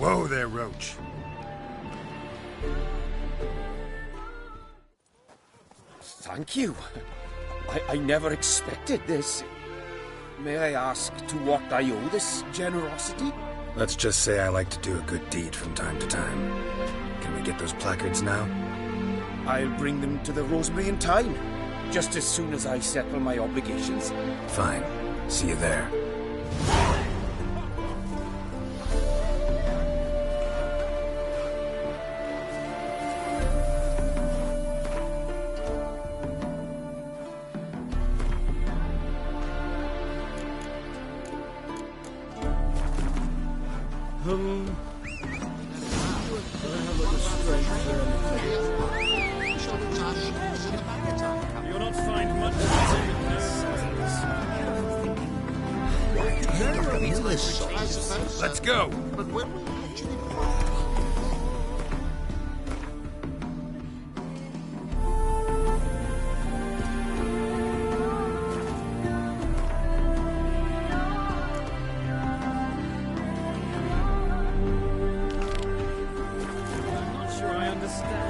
Whoa there, Roach. Thank you. I never expected this. May I ask to what I owe this generosity? Let's just say I like to do a good deed from time to time. Can we get those placards now? I'll bring them to the Rosemary in time, just as soon as I settle my obligations. Fine. See you there. You'll not find much in this. Let's go! But when we actually... I'm not sure I understand.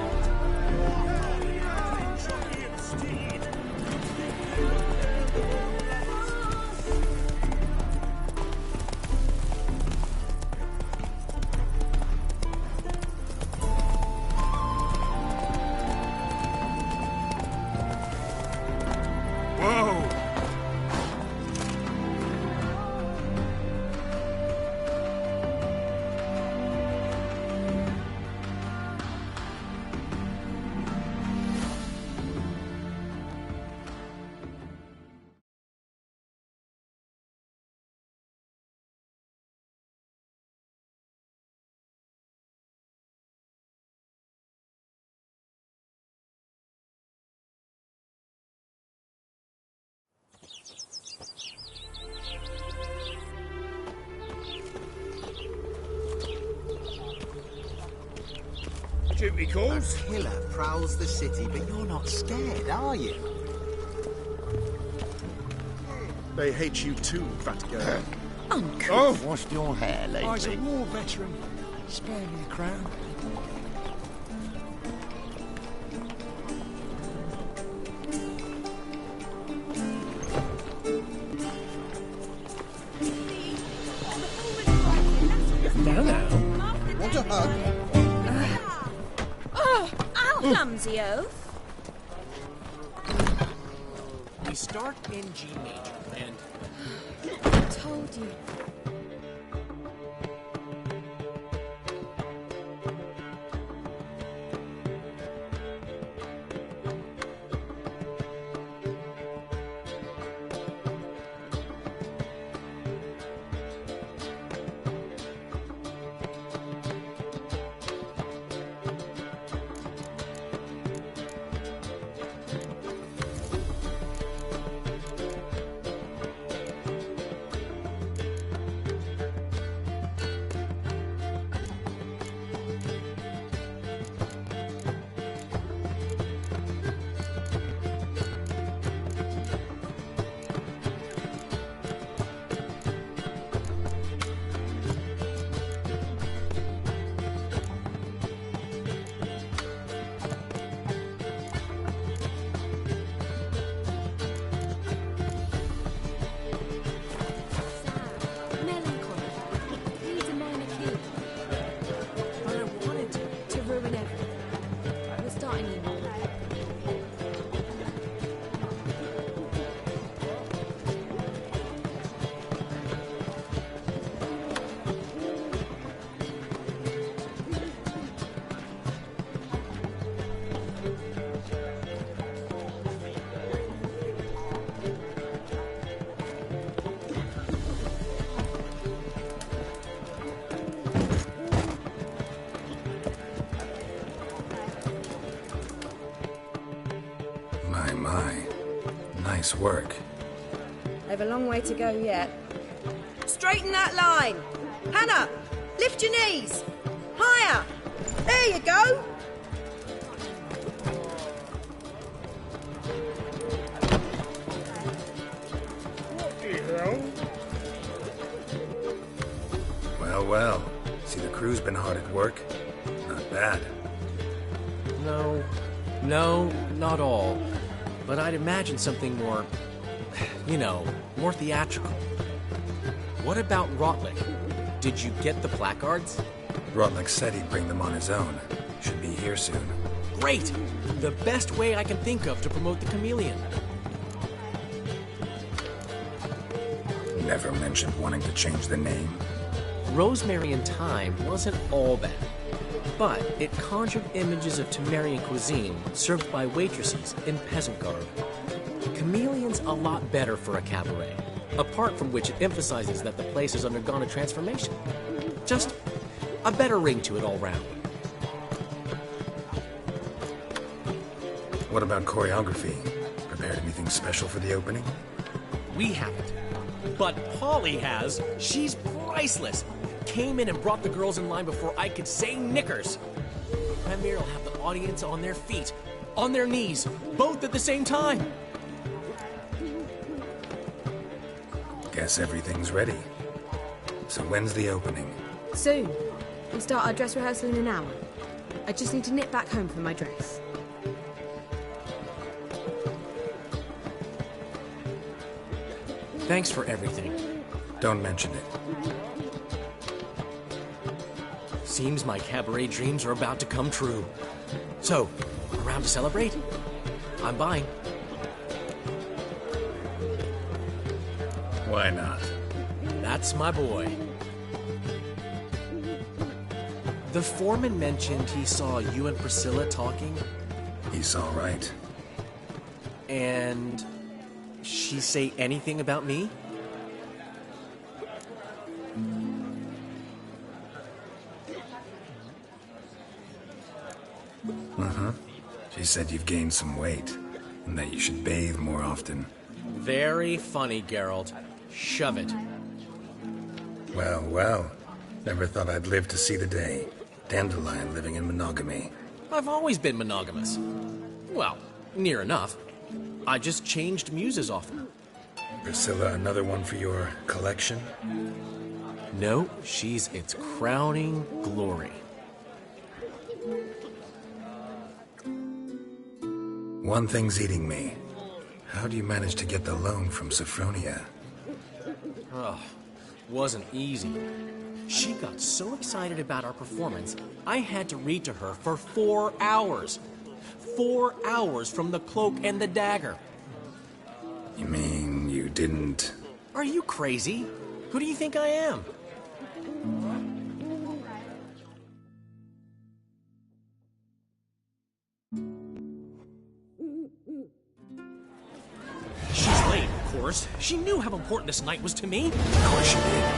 Whoa! Duty calls. A killer prowls the city, but you're not scared, are you? They hate you too, fat girl. Uncle, washed your hair I's a lately. war veteran. Spare me the crown. Want a hug? I'll clumsy oaf. We start in G major, and I told you. My. Nice work. I've a long way to go yet. Straighten that line. Hannah, lift your knees. Higher. There you go. Well, See, the crew's been hard at work. Not bad. No, not all. But I'd imagine something more, more theatrical. What about Rotlick? Did you get the placards? Rotlick said he'd bring them on his own. Should be here soon. Great! The best way I can think of to promote the chameleon. Never mentioned wanting to change the name. Rosemary and Thyme wasn't all bad, but it conjured images of Temerian cuisine served by waitresses in peasant garb. Chameleon's a lot better for a cabaret, apart from which it emphasizes that the place has undergone a transformation. Just a better ring to it all round. What about choreography? Prepared anything special for the opening? We haven't. But Polly has. She's priceless. Came in and brought the girls in line before I could say knickers. Premier will have the audience on their feet, on their knees, both at the same time. Guess everything's ready. So when's the opening? Soon. We start our dress rehearsal in an hour. I just need to nip back home for my dress. Thanks for everything. Don't mention it. Seems my cabaret dreams are about to come true. So, around to celebrate? I'm buying. Why not? That's my boy. The foreman mentioned he saw you and Priscilla talking. He's all right. And she say anything about me? Uh-huh. She said you've gained some weight, and that you should bathe more often. Very funny, Geralt. Shove it. Well, well. Never thought I'd live to see the day. Dandelion living in monogamy. I've always been monogamous. Well, near enough. I just changed muses often. Priscilla, another one for your collection? No, she's its crowning glory. One thing's eating me. How do you manage to get the loan from Sophronia? Oh, wasn't easy. She got so excited about our performance, I had to read to her for 4 hours. 4 hours from the Cloak and the Dagger. You mean you didn't... Are you crazy? Who do you think I am? She's late, of course. She knew how important this night was to me. Of course she did.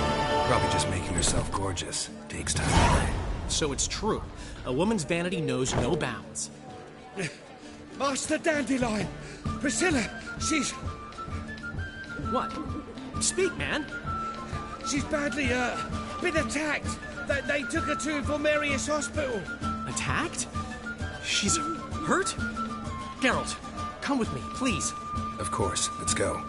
Probably just making herself gorgeous. Takes time. So it's true. A woman's vanity knows no bounds. Master Dandelion! Priscilla, she's... What? Speak, man. She's badly, been attacked. They took her to Vulmerius Hospital. Attacked? She's hurt? Geralt, come with me, please. Of course. Let's go.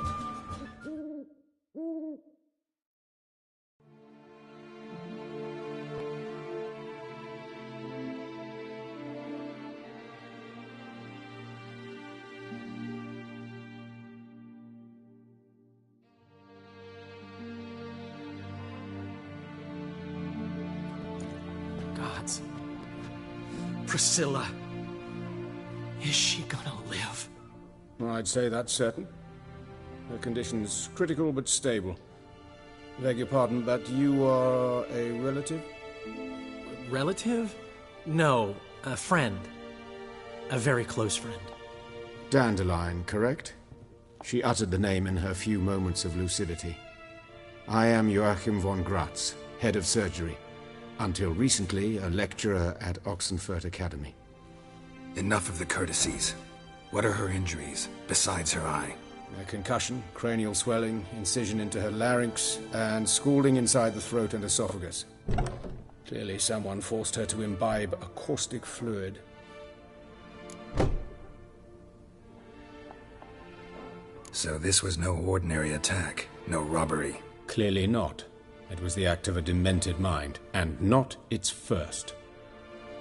Gods. Priscilla. Is she gonna live? I'd say that's certain. Her condition's critical but stable. Beg your pardon, but you are a relative? Relative? No, a friend. A very close friend. Dandelion, correct? She uttered the name in her few moments of lucidity. I am Joachim von Gratz, head of surgery. Until recently, a lecturer at Oxenfurt Academy. Enough of the courtesies. What are her injuries, besides her eye? A concussion, cranial swelling, incision into her larynx, and scalding inside the throat and esophagus. Clearly someone forced her to imbibe a caustic fluid. So this was no ordinary attack, no robbery. Clearly not. It was the act of a demented mind, and not its first.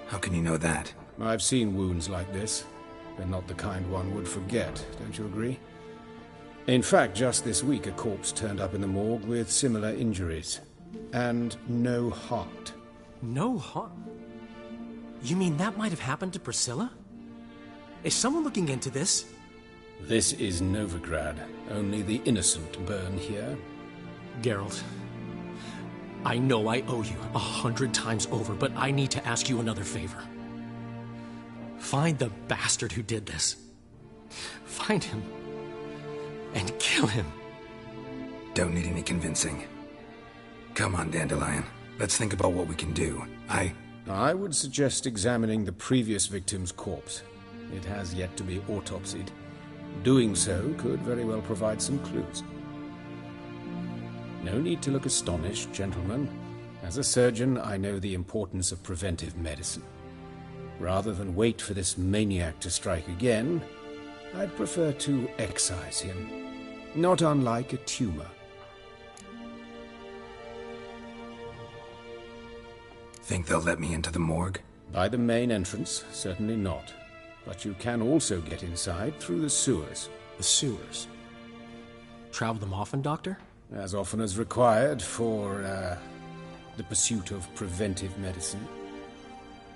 How can you know that? I've seen wounds like this. They're not the kind one would forget, don't you agree? In fact, just this week a corpse turned up in the morgue with similar injuries. And no heart. No heart? You mean that might have happened to Priscilla? Is someone looking into this? This is Novigrad. Only the innocent burn here. Geralt, I know I owe you 100 times over, but I need to ask you another favor. Find the bastard who did this. Find him. And kill him. Don't need any convincing. Come on, Dandelion. Let's think about what we can do. I would suggest examining the previous victim's corpse. It has yet to be autopsied. Doing so could very well provide some clues. No need to look astonished, gentlemen. As a surgeon, I know the importance of preventive medicine. Rather than wait for this maniac to strike again, I'd prefer to excise him. Not unlike a tumor. Think they'll let me into the morgue? By the main entrance, certainly not. But you can also get inside through the sewers. The sewers? Travel them often, Doctor? As often as required for, the pursuit of preventive medicine.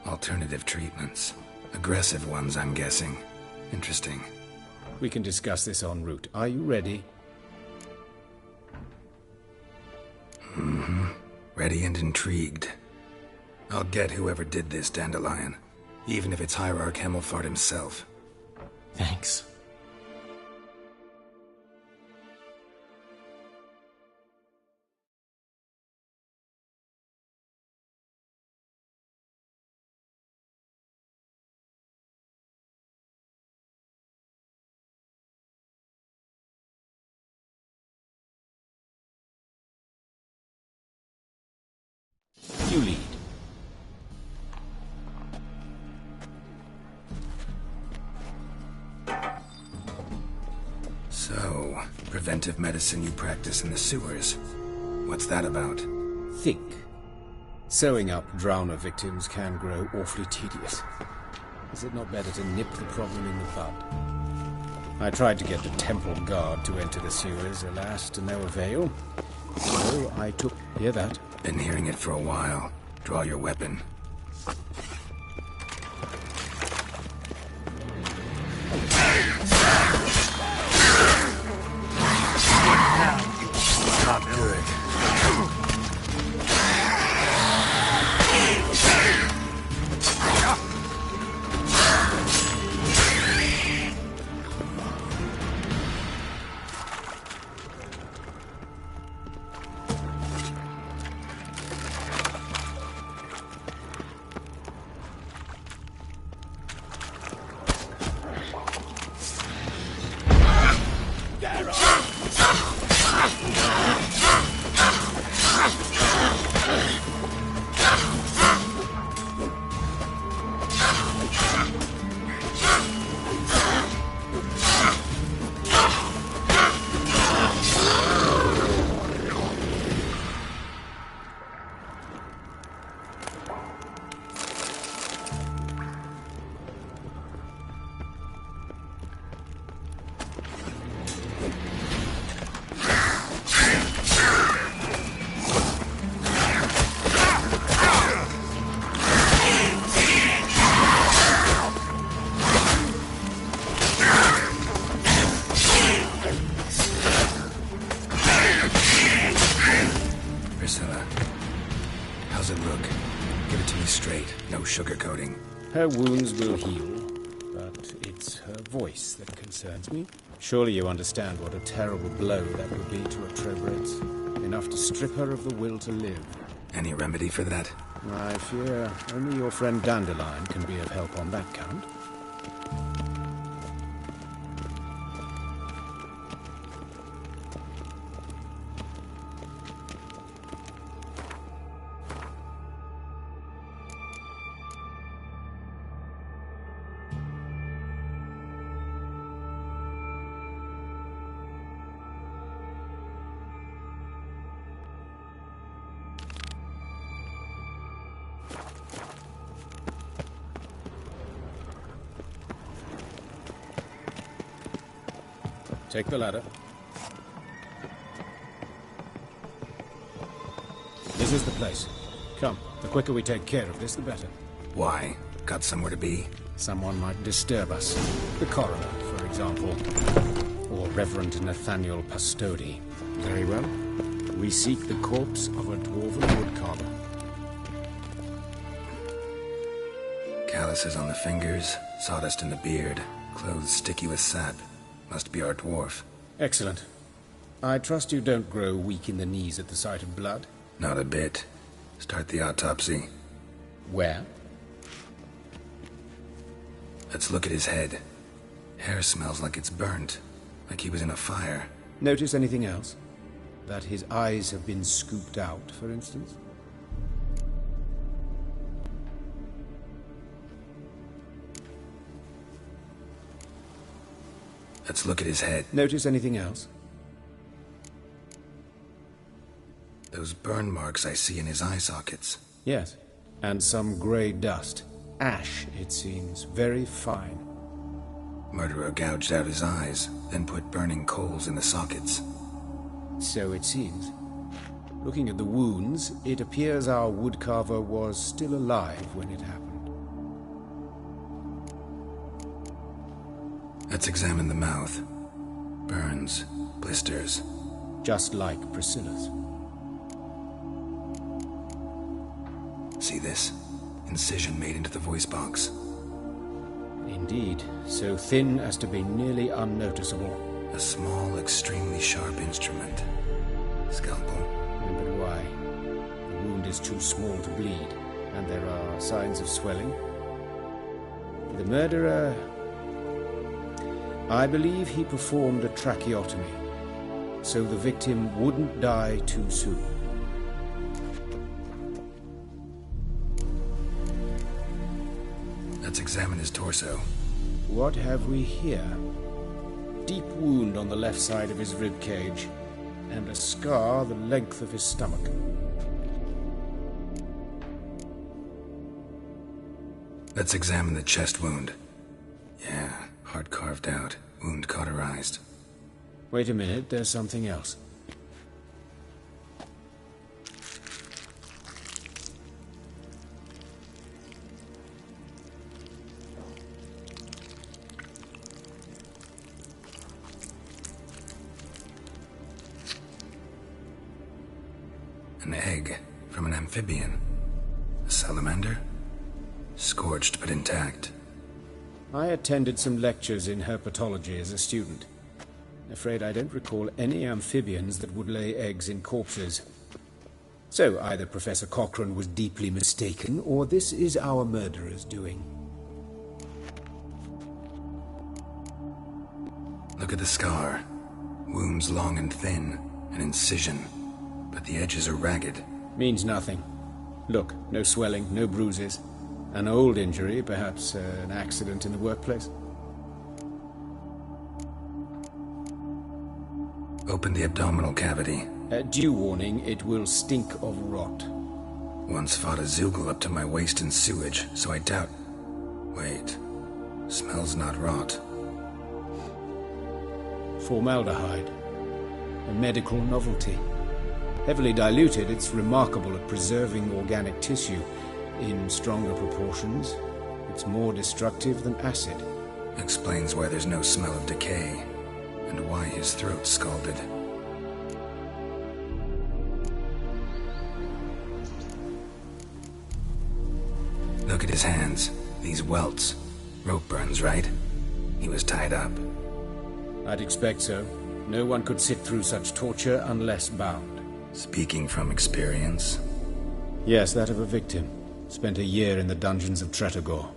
Alternative treatments. Aggressive ones, I'm guessing. Interesting. We can discuss this en route. Are you ready? Mm-hmm. Ready and intrigued. I'll get whoever did this, Dandelion. Even if it's Hierarch Hemmelfart himself. Thanks. You lead. So, preventive medicine you practice in the sewers. What's that about? Think. Sewing up drowner victims can grow awfully tedious. Is it not better to nip the problem in the bud? I tried to get the temple guard to enter the sewers, alas, to no avail. So I took... Hear that? Been hearing it for a while. Draw your weapon. Not good. Sugarcoating. Her wounds will heal, but it's her voice that concerns me. Surely you understand what a terrible blow that would be to a Trobreads. Enough to strip her of the will to live. Any remedy for that? I fear only your friend Dandelion can be of help on that count. Take the ladder. This is the place. Come, the quicker we take care of this, the better. Why? Got somewhere to be? Someone might disturb us. The coroner, for example. Or Reverend Nathaniel Pastodi. Very well. We seek the corpse of a dwarven woodcarver. Calluses on the fingers, sawdust in the beard, clothes sticky with sap. Must be our dwarf. Excellent. I trust you don't grow weak in the knees at the sight of blood? Not a bit. Start the autopsy. Where? Let's look at his head. Hair smells like it's burnt, like he was in a fire. Notice anything else? That his eyes have been scooped out, for instance? Let's look at his head. Notice anything else? Those burn marks I see in his eye sockets. Yes. And some grey dust. Ash, it seems. Very fine. Murderer gouged out his eyes, then put burning coals in the sockets. So it seems. Looking at the wounds, it appears our woodcarver was still alive when it happened. Let's examine the mouth. Burns, blisters. Just like Priscilla's. See this? Incision made into the voice box. Indeed, so thin as to be nearly unnoticeable. A small, extremely sharp instrument. Scalpel. But why? The wound is too small to bleed, and there are signs of swelling. The murderer... I believe he performed a tracheotomy, so the victim wouldn't die too soon. Let's examine his torso. What have we here? Deep wound on the left side of his rib cage, and a scar the length of his stomach. Let's examine the chest wound. Yeah, heart carved out, wound cauterized. Wait a minute, there's something else. An egg from an amphibian. A salamander? Scorched but intact. I attended some lectures in herpetology as a student. Afraid I don't recall any amphibians that would lay eggs in corpses. So either Professor Cochrane was deeply mistaken, or this is our murderer's doing. Look at the scar. Wounds long and thin, an incision. But the edges are ragged. Means nothing. Look, no swelling, no bruises. An old injury, perhaps an accident in the workplace. Open the abdominal cavity. Due warning, it will stink of rot. Once fought a Zoogle up to my waist in sewage, so I doubt... Wait. Smells not rot. Formaldehyde. A medical novelty. Heavily diluted, it's remarkable at preserving organic tissue. In stronger proportions, it's more destructive than acid. Explains why there's no smell of decay, and why his throat's scalded. Look at his hands. These welts. Rope burns, right? He was tied up. I'd expect so. No one could sit through such torture unless bound. Speaking from experience? Yes, that of a victim. Spent a year in the dungeons of Tretogor.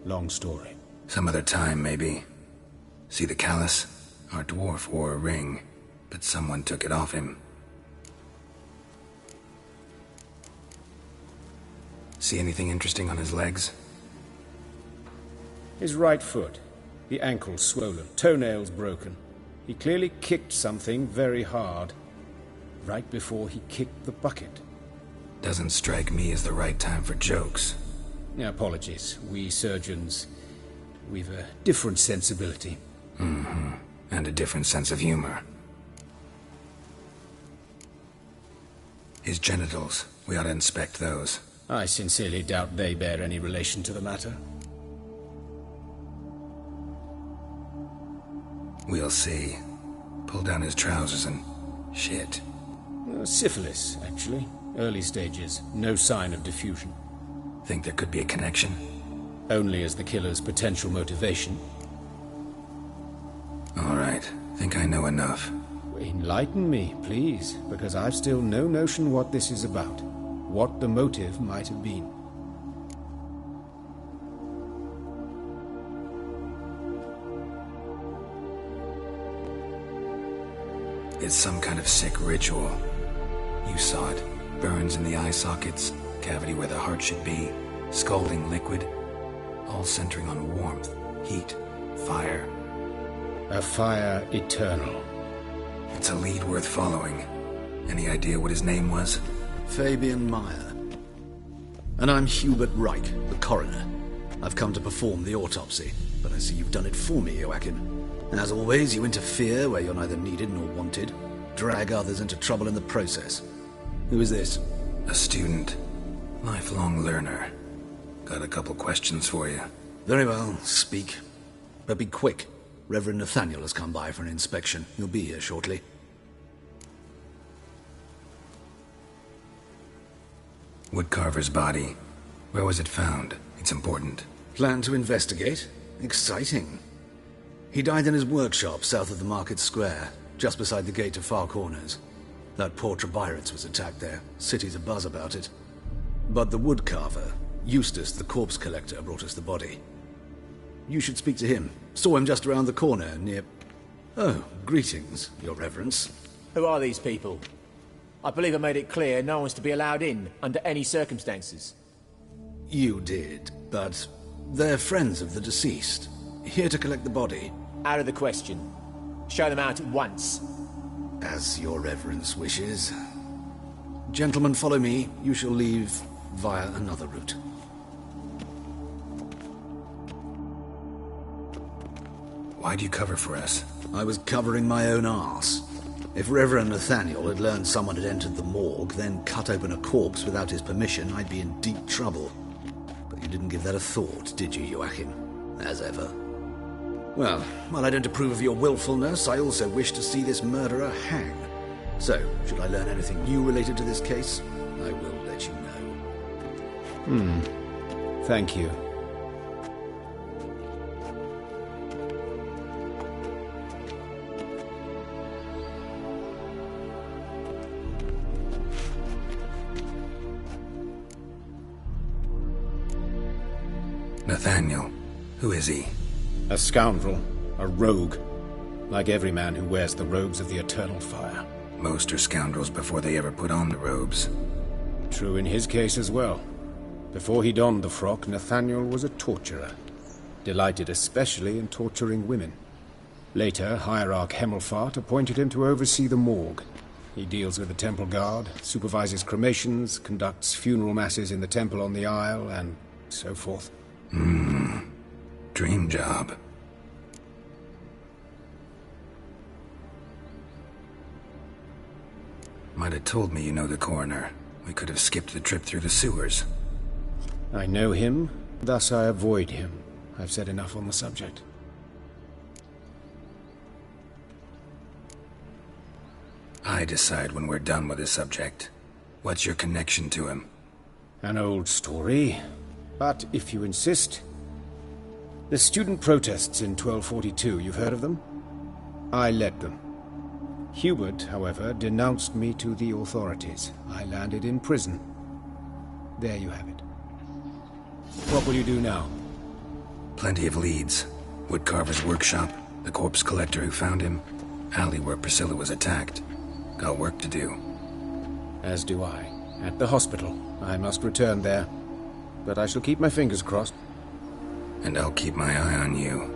Long story. Some other time, maybe. See the callus? Our dwarf wore a ring, but someone took it off him. See anything interesting on his legs? His right foot. The ankle swollen, toenails broken. He clearly kicked something very hard. Right before he kicked the bucket. Doesn't strike me as the right time for jokes. Apologies. We surgeons, we've a different sensibility. Mm-hmm. And a different sense of humor. His genitals, we ought to inspect those. I sincerely doubt they bear any relation to the matter. We'll see. Pull down his trousers and... shit. Syphilis, actually. Early stages. No sign of diffusion. Think there could be a connection? Only as the killer's potential motivation. All right. Think I know enough. Enlighten me, please, because I've still no notion what this is about. What the motive might have been. It's some kind of sick ritual. You saw it. Burns in the eye sockets, cavity where the heart should be, scalding liquid, all centering on warmth, heat, fire. A fire eternal. It's a lead worth following. Any idea what his name was? Fabian Meyer. And I'm Hubert Reich, the coroner. I've come to perform the autopsy, but I see you've done it for me, Joachim. As always, you interfere where you're neither needed nor wanted. Drag others into trouble in the process. Who is this? A student. Lifelong learner. Got a couple questions for you. Very well, speak. But be quick. Reverend Nathaniel has come by for an inspection. He'll be here shortly. Woodcarver's body. Where was it found? It's important. Plan to investigate? Exciting. He died in his workshop south of the market square, just beside the gate to Far Corners. That poor Trebirates was attacked there. City's abuzz about it. But the woodcarver, Eustace the corpse collector, brought us the body. You should speak to him. Saw him just around the corner near... Oh, greetings, Your Reverence. Who are these people? I believe I made it clear no one's to be allowed in, under any circumstances. You did, but they're friends of the deceased. Here to collect the body. Out of the question. Show them out at once. As Your Reverence wishes. Gentlemen, follow me. You shall leave via another route. Why'd you cover for us? I was covering my own arse. If Reverend Nathaniel had learned someone had entered the morgue, then cut open a corpse without his permission, I'd be in deep trouble. But you didn't give that a thought, did you, Joachim? As ever. Well, while I don't approve of your willfulness, I also wish to see this murderer hang. So, should I learn anything new related to this case, I will let you know. Thank you. Nathaniel. Who is he? A scoundrel. A rogue. Like every man who wears the robes of the Eternal Fire. Most are scoundrels before they ever put on the robes. True in his case as well. Before he donned the frock, Nathaniel was a torturer. Delighted especially in torturing women. Later, Hierarch Hemmelfart appointed him to oversee the morgue. He deals with the temple guard, supervises cremations, conducts funeral masses in the temple on the Isle, and so forth. Dream job. Might have told me you know the coroner. We could have skipped the trip through the sewers. I know him, thus I avoid him. I've said enough on the subject. I decide when we're done with this subject. What's your connection to him? An old story, but if you insist... The student protests in 1242, you've heard of them? I led them. Hubert, however, denounced me to the authorities. I landed in prison. There you have it. What will you do now? Plenty of leads. Woodcarver's workshop, the corpse collector who found him, alley where Priscilla was attacked. Got work to do. As do I. At the hospital. I must return there. But I shall keep my fingers crossed. And I'll keep my eye on you.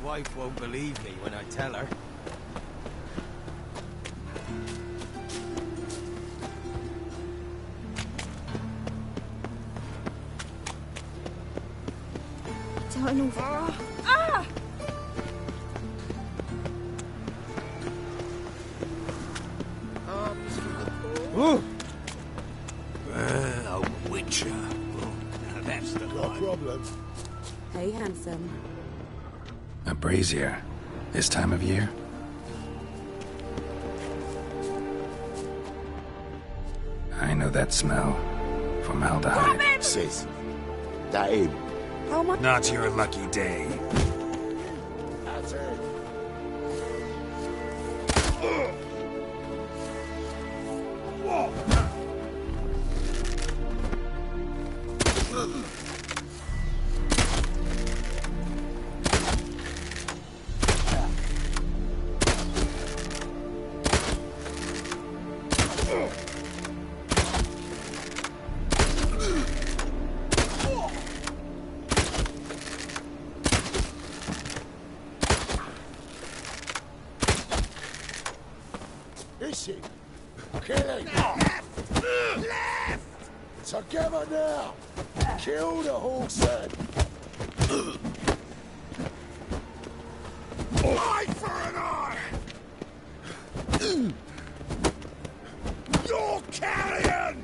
wife won't believe me when I tell her. Don't move. Ah! Ooh. A witcher. Oh, now that's the Got a problem? Hey, handsome. A brazier. This time of year? I know that smell. Formaldehyde. Sis. That him. How much? Not your lucky day. That's it. Is he? Kill him! Left! Together now! Kill the horse then! Eye for an eye! You're carrion!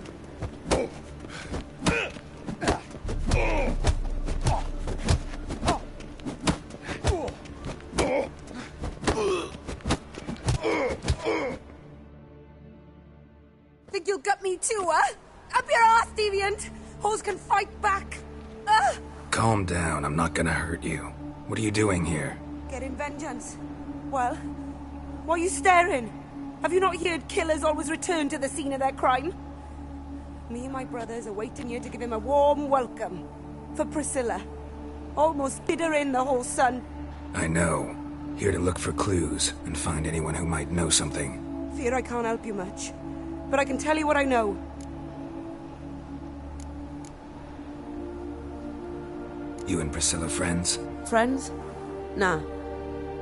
Think you'll gut me too, huh? Up your ass, deviant! Hoes can fight back! Ah! Calm down, I'm not gonna hurt you. What are you doing here? Getting vengeance. Well, why are you staring? Have you not heard killers always return to the scene of their crime? Me and my brothers are waiting here to give him a warm welcome. For Priscilla. Almost did her in, the whole son. I know. Here to look for clues and find anyone who might know something. Fear I can't help you much. But I can tell you what I know. You and Priscilla friends? Friends? Nah.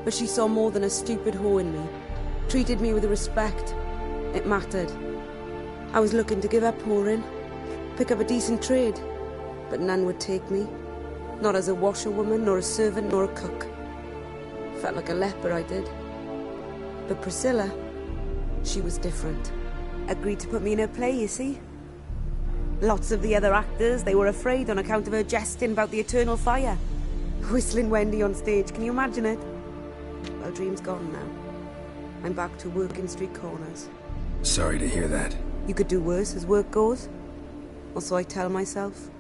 But she saw more than a stupid whore in me. Treated me with respect. It mattered. I was looking to give up whoring. Pick up a decent trade. But none would take me. Not as a washerwoman, nor a servant, nor a cook. Felt like a leper, I did. But Priscilla, she was different. Agreed to put me in her play, you see. Lots of the other actors, they were afraid on account of her jesting about the eternal fire. Whistling Wendy on stage, can you imagine it? Well, dream's gone now. I'm back to working street corners. Sorry to hear that. You could do worse as work goes. Or so I tell myself.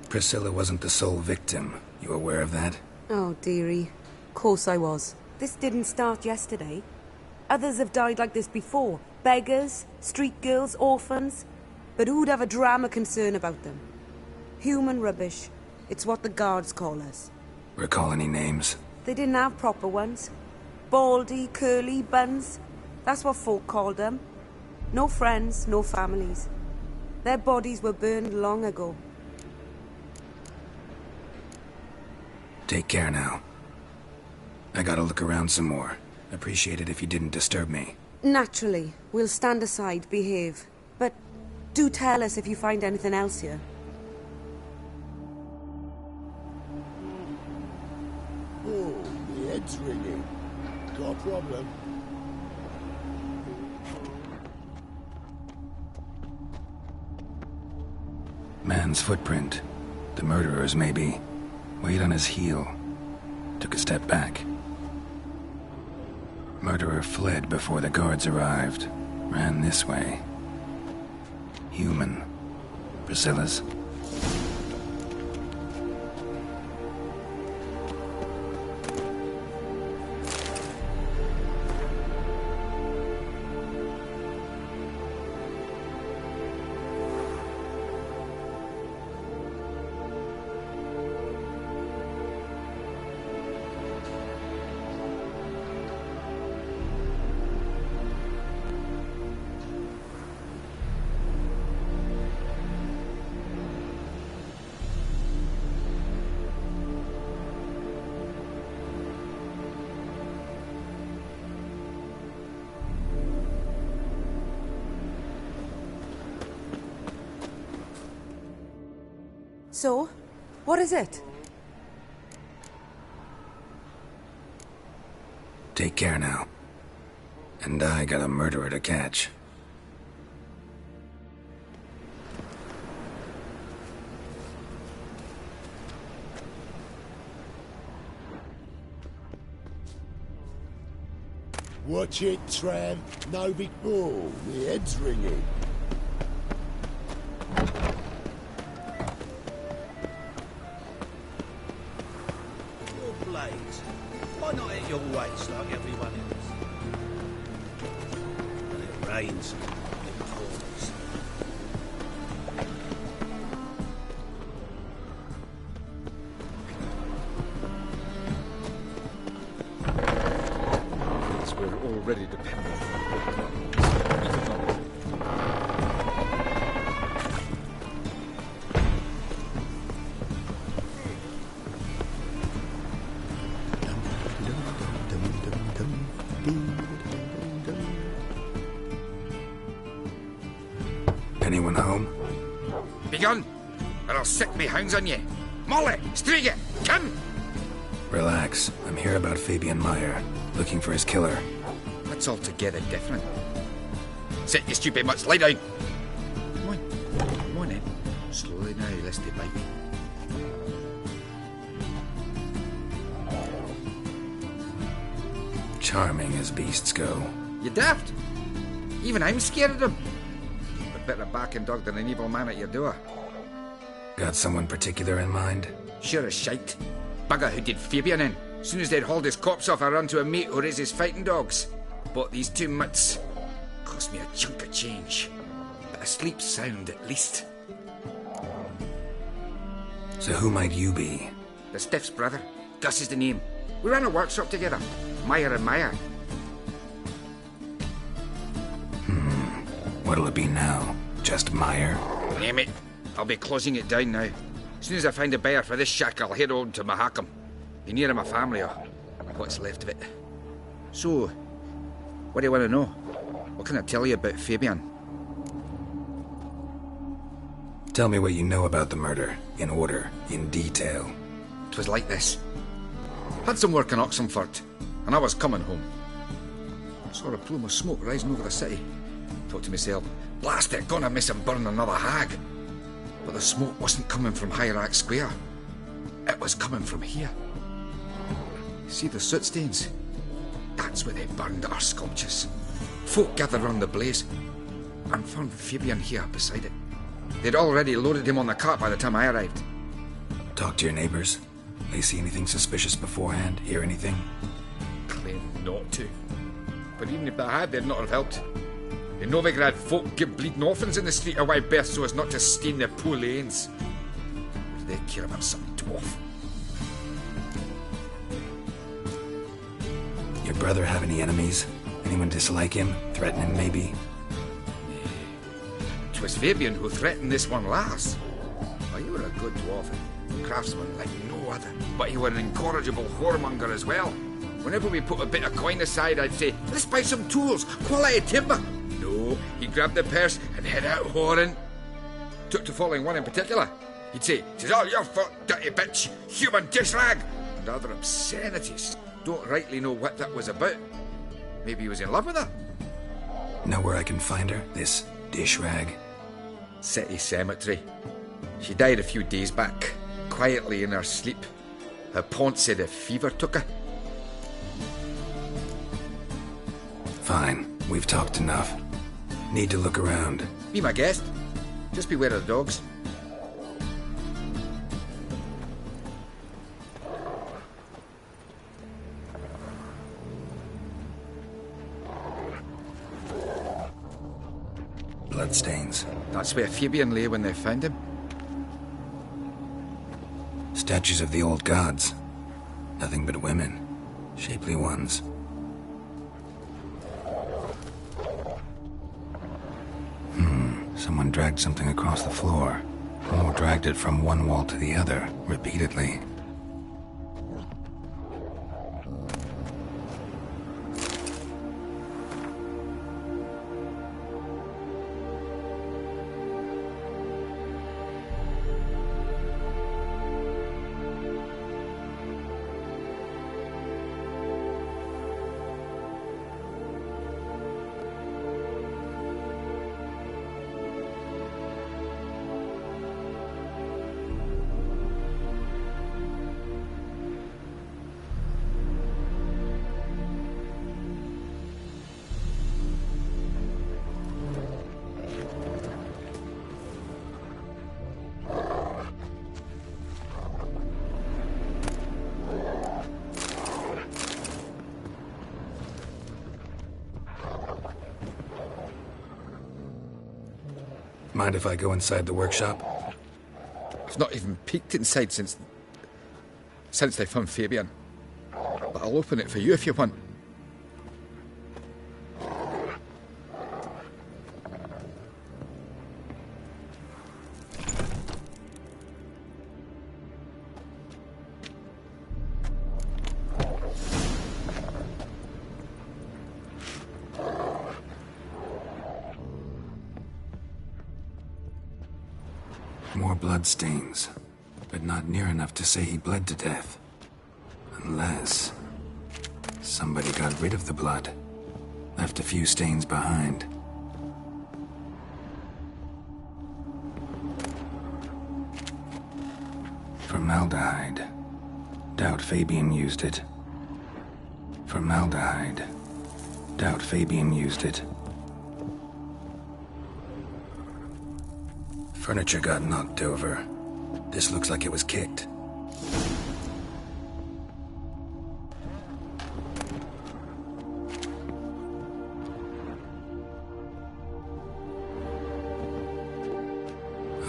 Priscilla wasn't the sole victim. You aware of that? Oh, dearie. Course I was. This didn't start yesterday. Others have died like this before. Beggars, street girls, orphans. But who'd have a drama concern about them? Human rubbish. It's what the guards call us. Recall any names? They didn't have proper ones. Baldy, curly, buns. That's what folk called them. No friends, no families. Their bodies were burned long ago. Take care now. I gotta look around some more. Appreciate it if you didn't disturb me. Naturally. We'll stand aside, behave. But do tell us if you find anything else here. Oh, the head's ringing. Got a problem? Man's footprint. The murderer's, maybe. Weight on his heel. Took a step back. Murderer fled before the guards arrived. Ran this way. Human. Priscilla's. So, what is it? Take care now. And I got a murderer to catch. Watch it, tramp. No big ball. My head's ringing. Your blades. Why not at your waist like everyone else? When it rains, it pours. We're already dependent on Anyone home? Begone, or I'll sick me hounds on you. Molly, Striga, come! Relax. I'm here about Fabian Meyer, looking for his killer. That's altogether different. Sit, you stupid mutts, lie down. Come on then. Slowly now, lest they bite you. Charming as beasts go. You daft? Even I'm scared of them. A better backing dog than an evil man at your door. Got someone particular in mind? Sure as shite. Bugger who did Fabian in. As soon as they'd hauled his corpse off, I run to a mate who raises fighting dogs. Bought these 2 mutts. Cost me a chunk of change. But I sleep sound at least. So who might you be? The Stiff's brother. Gus is the name. We ran a workshop together. Meyer and Meyer. What'll it be now? Just Meyer? Name it. I'll be closing it down now. As soon as I find a buyer for this shack, I'll head on to Mahakam. Be near my family, or what's left of it. So, what do you want to know? What can I tell you about Fabian? Tell me what you know about the murder, in order, in detail. 'Twas like this. Had some work in Oxenford, and I was coming home. Saw a plume of smoke rising over the city. Thought to myself, blast it, gonna miss and burn another hag. But the smoke wasn't coming from Hierarch Square. It was coming from here. See the soot stains? That's where they burned our sculptures. Folk gathered round the blaze and found Fabian here beside it. They'd already loaded him on the cart by the time I arrived. Talk to your neighbors. They see anything suspicious beforehand? Hear anything? Claim not to. But even if they had, they'd not have helped. In Novigrad, folk give bleeding orphans in the street of wide birth so as not to stain their poor lanes. What do they care about some dwarf? Your brother have any enemies? Anyone dislike him? Threaten him, maybe? 'Twas Fabian who threatened this one last. Oh, you were a good dwarf, a craftsman like no other. But you were an incorrigible whoremonger as well. Whenever we put a bit of coin aside, I'd say, let's buy some tools, quality timber. No, he'd grab the purse and head out whoring. Took to following one in particular. He'd say, "'Tis all your fault, dirty bitch, human dish rag," and other obscenities. Don't rightly know what that was about. Maybe he was in love with her. Know where I can find her? This dish rag? City cemetery. She died a few days back, quietly in her sleep. Her pont said a fever took her. Fine, we've talked enough. Need to look around. Be my guest. Just beware of the dogs. Bloodstains. That's where Fabian lay when they found him. Statues of the old gods. Nothing but women. Shapely ones. Someone dragged something across the floor. Or dragged it from one wall to the other, repeatedly. Mind if I go inside the workshop? I've not even peeked inside since they found Fabian. But I'll open it for you if you want. More bloodstains, but not near enough to say he bled to death. Unless somebody got rid of the blood, left a few stains behind. Formaldehyde. Doubt Fabian used it. Formaldehyde. Doubt Fabian used it. Furniture got knocked over. This looks like it was kicked.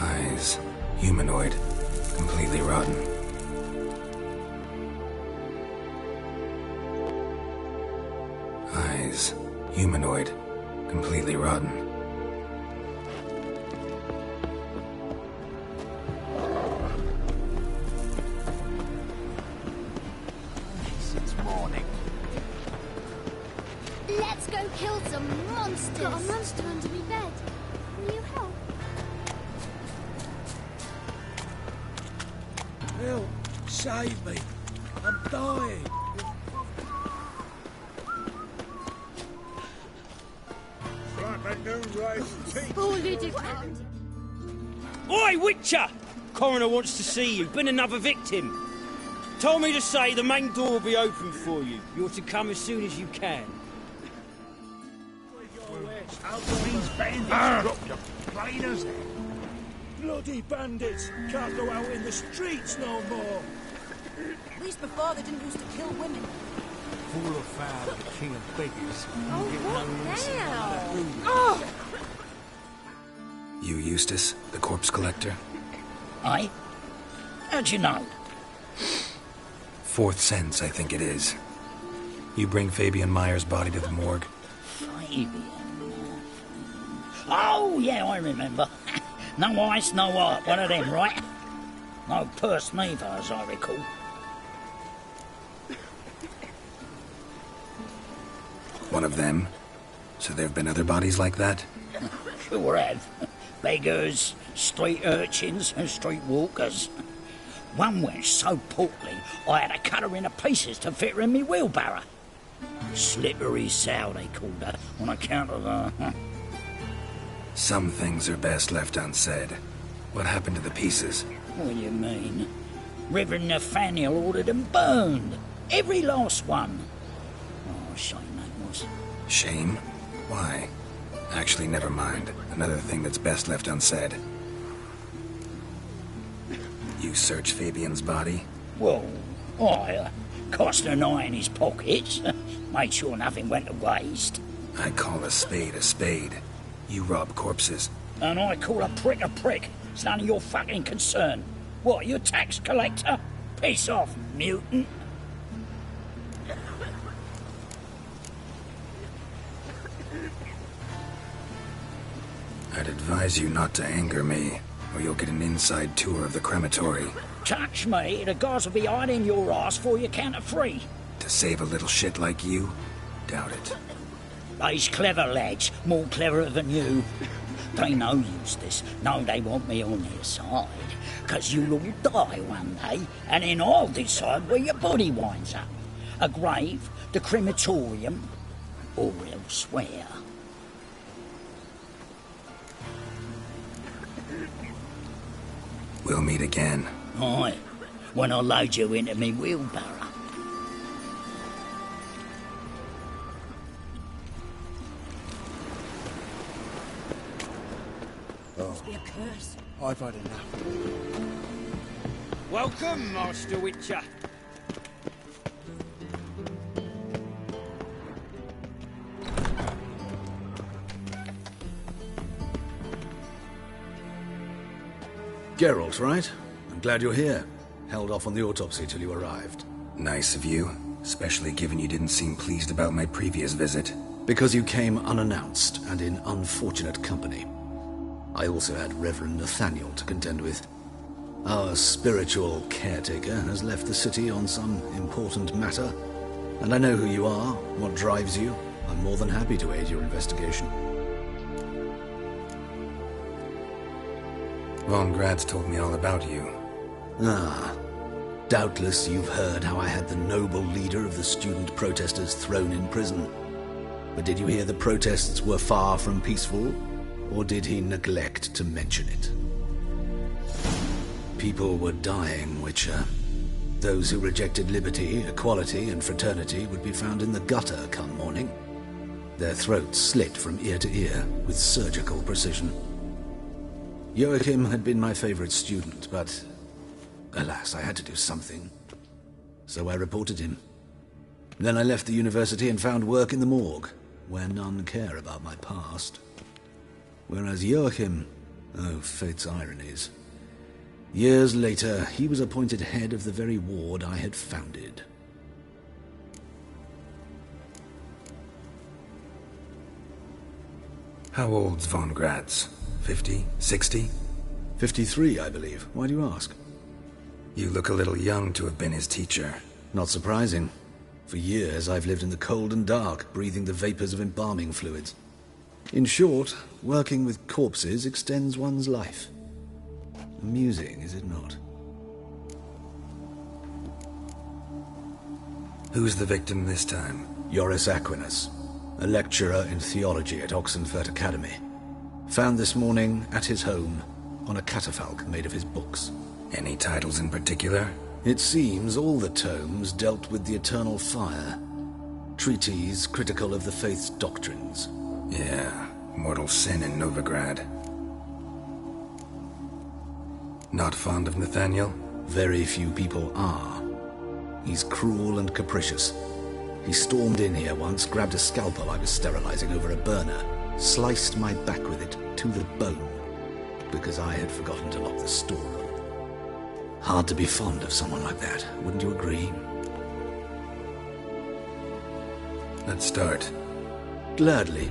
Eyes. Humanoid. Completely rotten. Eyes. Humanoid. Completely rotten. Since morning. Let's go kill some monsters. Got a monster under my bed. Will you help? Help! Save me! I'm dying! Like a new race teeth. Oh, ludicrous. Oi, Witcher! Coroner wants to see you. Been another victim. Told me to say the main door will be open for you. You're to come as soon as you can. These bandits dropped you plain as hell. Bloody bandits! Can't go out in the streets no more! At least before they didn't used to kill women. Full of foul, the king of beggars. Oh, what now? Oh! You, Eustace, the corpse collector? Aye? How'd you know? Fourth sense, I think it is. You bring Fabian Meyer's body to the morgue. Fabian? Oh, yeah, I remember. No ice, no art, one of them, right? No purse neither, as I recall. One of them? So there have been other bodies like that? Sure have. Beggars, street urchins and street walkers. One went so portly, I had to cut her into pieces to fit her in me wheelbarrow. Slippery sow, they called her, on account of her. Some things are best left unsaid. What happened to the pieces? What do you mean? Reverend Nathaniel ordered them burned. Every last one. Oh, shame that was. Shame? Why? Actually, never mind. Another thing that's best left unsaid. You searched Fabian's body? Well, I cast an eye in his pockets. Made sure nothing went to waste. I call a spade a spade. You rob corpses. And I call a prick. It's none of your fucking concern. What, you a tax collector? Piss off, mutant. I'd advise you not to anger me, or you'll get an inside tour of the crematory. Touch me, the guards will be hiding your ass for your count of free. To save a little shit like you? Doubt it. These clever lads, more cleverer than you. They know Eustace, know they want me on their side. 'Cause you'll all die one day, and then I'll decide where your body winds up. A grave, the crematorium, or elsewhere. We'll meet again. Aye, when I load you into me wheelbarrow. Must be a curse. I've had enough. Welcome, Master Witcher. Geralt, right? I'm glad you're here. Held off on the autopsy till you arrived. Nice of you, especially given you didn't seem pleased about my previous visit. Because you came unannounced and in unfortunate company. I also had Reverend Nathaniel to contend with. Our spiritual caretaker has left the city on some important matter, and I know who you are, what drives you. I'm more than happy to aid your investigation. Von Gratz told me all about you. Ah, doubtless you've heard how I had the noble leader of the student protesters thrown in prison. But did you hear the protests were far from peaceful, or did he neglect to mention it? People were dying, Witcher. Those who rejected liberty, equality, and fraternity would be found in the gutter come morning. Their throats slit from ear to ear with surgical precision. Joachim had been my favorite student, but alas, I had to do something. So I reported him. Then I left the university and found work in the morgue, where none care about my past. Whereas Joachim, oh, fate's ironies. Years later, he was appointed head of the very ward I had founded. How old's Von Gratz? 50? 60? 53, I believe. Why do you ask? You look a little young to have been his teacher. Not surprising. For years, I've lived in the cold and dark, breathing the vapors of embalming fluids. In short, working with corpses extends one's life. Amusing, is it not? Who's the victim this time? Joris Aquinas, a lecturer in theology at Oxenfurt Academy. Found this morning at his home on a catafalque made of his books. Any titles in particular? It seems all the tomes dealt with the eternal fire. Treatises critical of the faith's doctrines. Yeah, mortal sin in Novigrad. Not fond of Nathaniel? Very few people are. He's cruel and capricious. He stormed in here once, grabbed a scalpel I was sterilizing over a burner, sliced my back with it to the bone, because I had forgotten to lock the storeroom. Hard to be fond of someone like that, wouldn't you agree? Let's start. Gladly.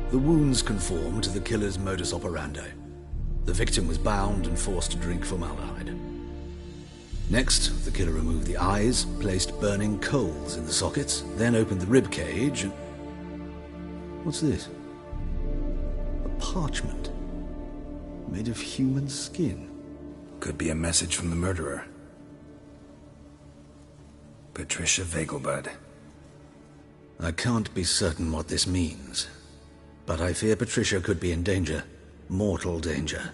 The wounds conform to the killer's modus operandi. The victim was bound and forced to drink formaldehyde. Next, the killer removed the eyes, placed burning coals in the sockets, then opened the rib cage and... What's this? A parchment. Made of human skin. Could be a message from the murderer. Patricia Vegelbud. I can't be certain what this means, but I fear Patricia could be in danger. Mortal danger.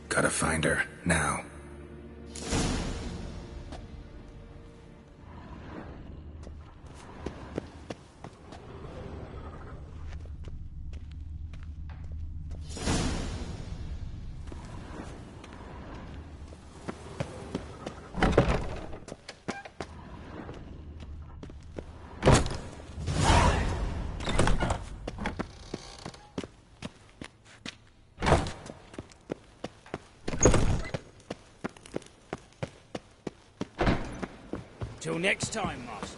Gotta find her, now. Till next time, Master.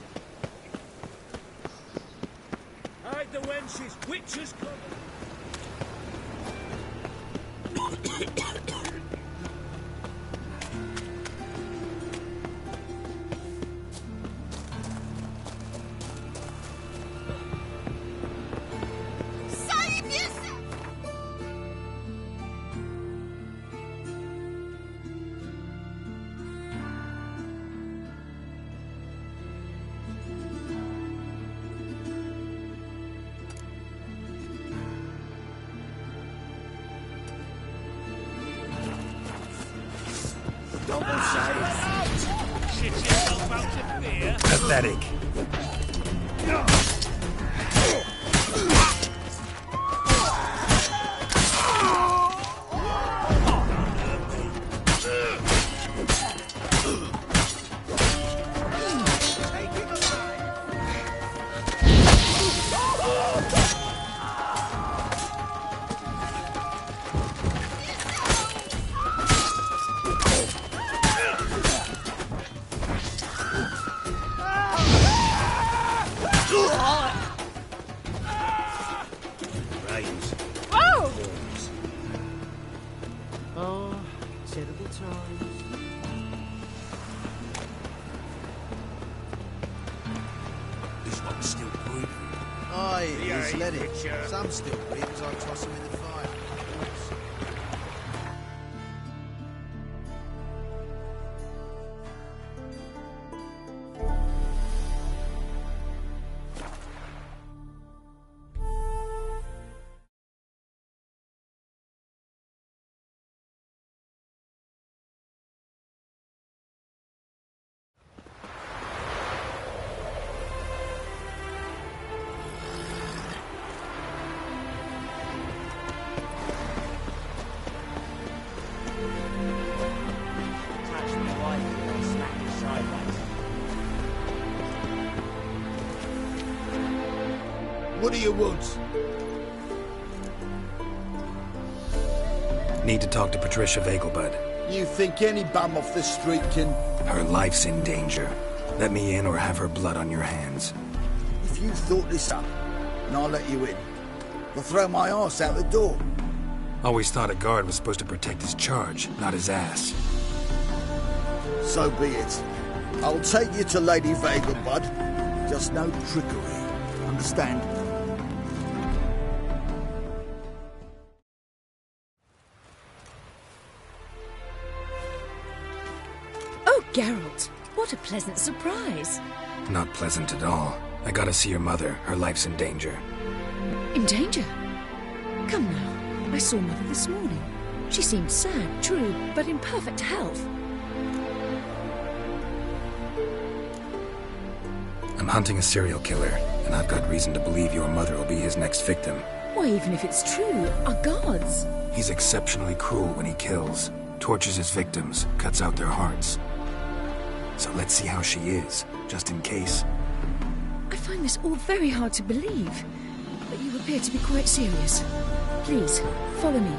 Hide the wenches, witches coming. Save yourself! Double shades! Shit yourself out of fear! Pathetic. Terrible times. This one's still breathing. Aye, Yeah, just let it. Witcher. Some still breathe as I toss him in the fire. What do you want? Need to talk to Patricia Vegelbud. You think any bum off the street can... Her life's in danger. Let me in or have her blood on your hands. If you thought this up, and I'll let you in, I'll throw my arse out the door. Always thought a guard was supposed to protect his charge, not his ass. So be it. I'll take you to Lady Vegelbud. Just no trickery. Understand? Oh, Geralt, what a pleasant surprise. Not pleasant at all. I gotta see your mother. Her life's in danger. In danger? Come now, I saw Mother this morning. She seemed sad, true, but in perfect health. I'm hunting a serial killer, and I've got reason to believe your mother will be his next victim. Why, even if it's true, our guards. He's exceptionally cruel when he kills, tortures his victims, cuts out their hearts. So let's see how she is, just in case. I find this all very hard to believe, but you appear to be quite serious. Please, follow me.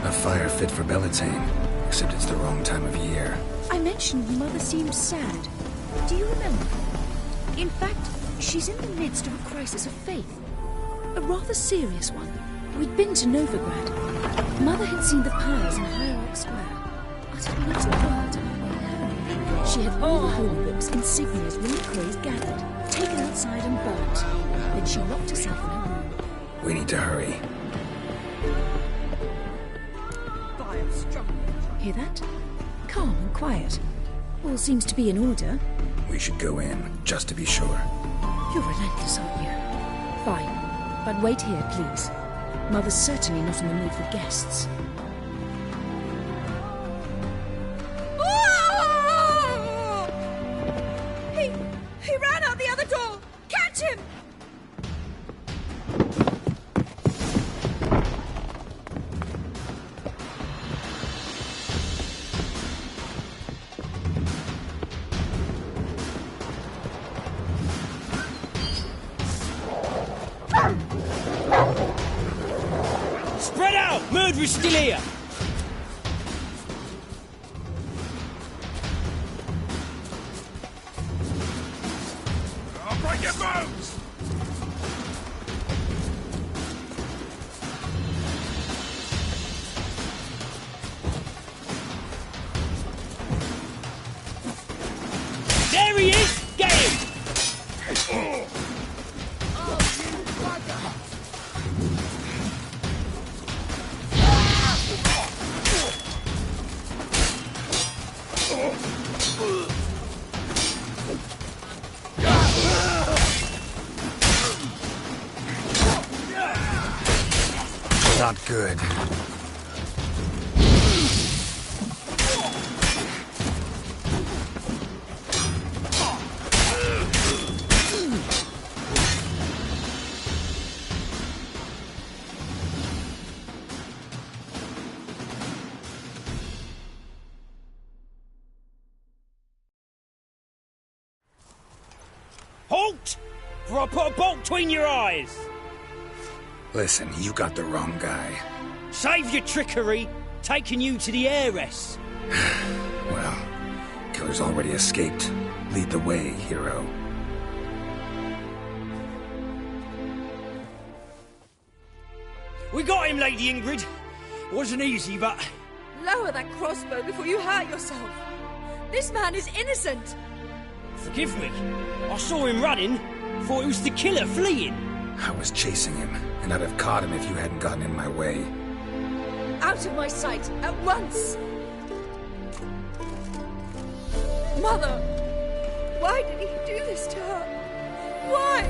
A fire fit for Bellatane, except it's the wrong time of year. I mentioned Mother seemed sad. Do you remember? In fact, she's in the midst of a crisis of faith. A rather serious one. We'd been to Novigrad. Mother had seen the pyres in Hierarch Square. Uttered not a word on her way home. She had all the holy books, insignias, reliquaries gathered, taken outside and burnt. Then she locked herself in her room. We need to hurry. Hear that? Calm and quiet. All seems to be in order. We should go in, just to be sure. You're relentless, aren't you? Fine. But wait here, please. Mother's certainly not in the mood for guests. He ran out the other door! Catch him! Spread out! Murderer's still here! I'll break your bones! There he is! Get him! Not good. Halt! For I put a bolt between your eyes! Listen, you got the wrong guy. Save your trickery, taking you to the heiress. Well, killer's already escaped. Lead the way, hero. We got him, Lady Ingrid. Wasn't easy, but... Lower that crossbow before you hurt yourself. This man is innocent. Forgive me. I saw him running. Thought it was the killer fleeing. I was chasing him, and I'd have caught him if you hadn't gotten in my way. Out of my sight, at once! Mother! Why did he do this to her? Why?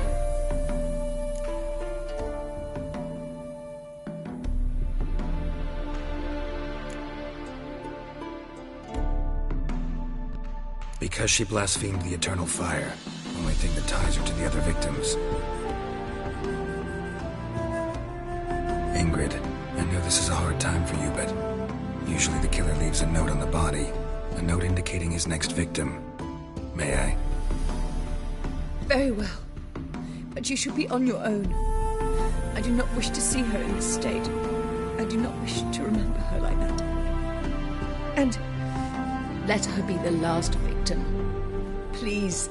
Because she blasphemed the eternal fire. Only thing that ties her to the other victims. Ingrid, I know this is a hard time for you, but usually the killer leaves a note on the body. A note indicating his next victim. May I? Very well. But you should be on your own. I do not wish to see her in this state. I do not wish to remember her like that. And let her be the last victim. Please.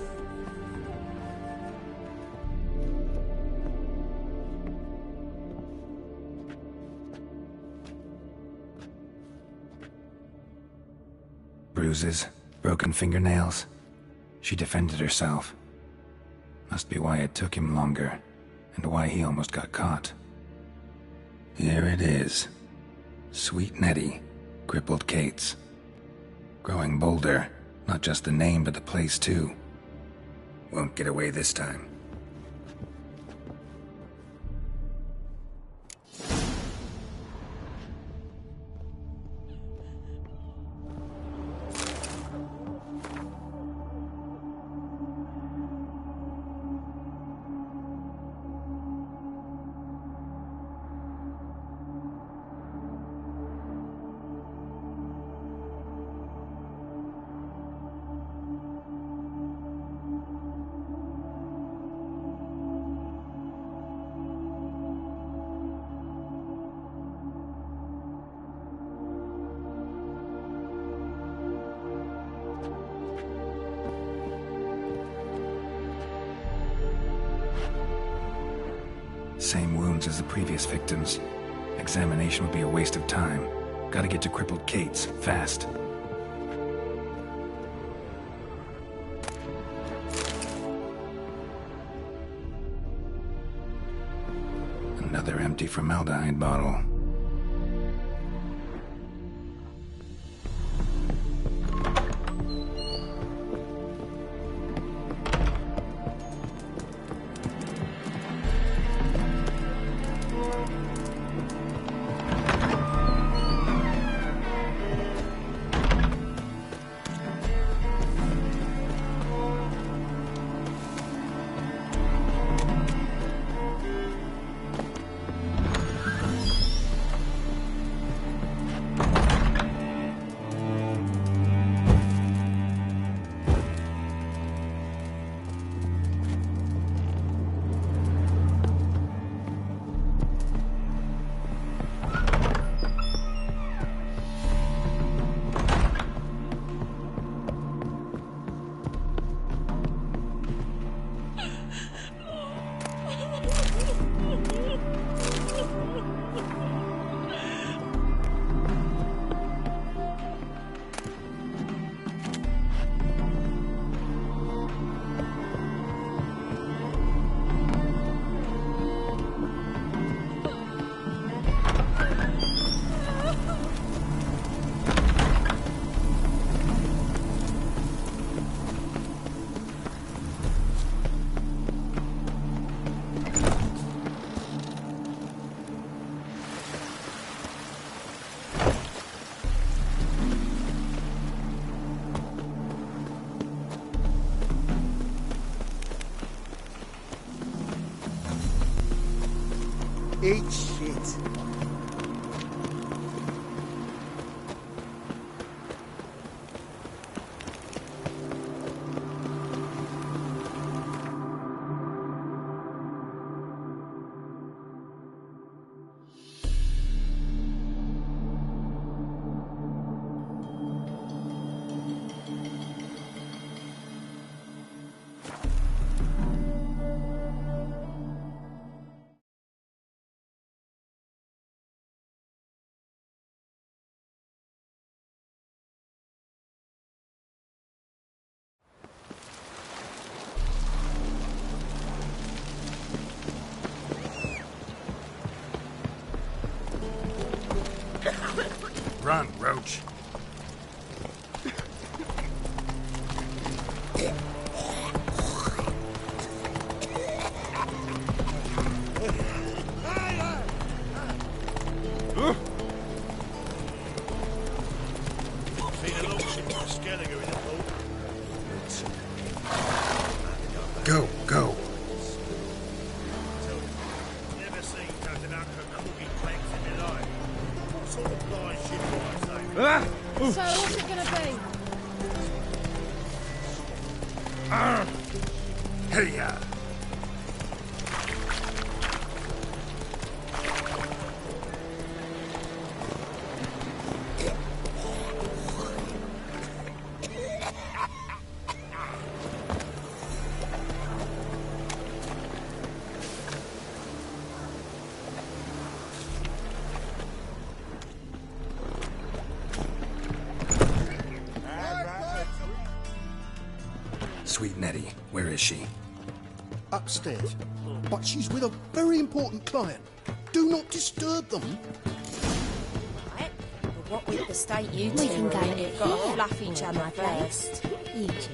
Bruises, broken fingernails. She defended herself. Must be why it took him longer, and why he almost got caught. Here it is. Sweet Nettie, crippled Kate's. Growing bolder, not just the name but the place too. Won't get away this time. Same wounds as the previous victims. Examination would be a waste of time. Gotta get to crippled Kate's, fast. Another empty formaldehyde bottle. Eat shit. Run, Roach. Go, go. Never seen nothing out of cookie planks in their life. What sort of blind shit do I say? So what's it gonna be? Hey ya. Sweet Nettie, where is she? Upstairs. But she's with a very important client. Do not disturb them. Right. But what with the state you We two can are go in, you've got to here. fluff each other My first. You choose.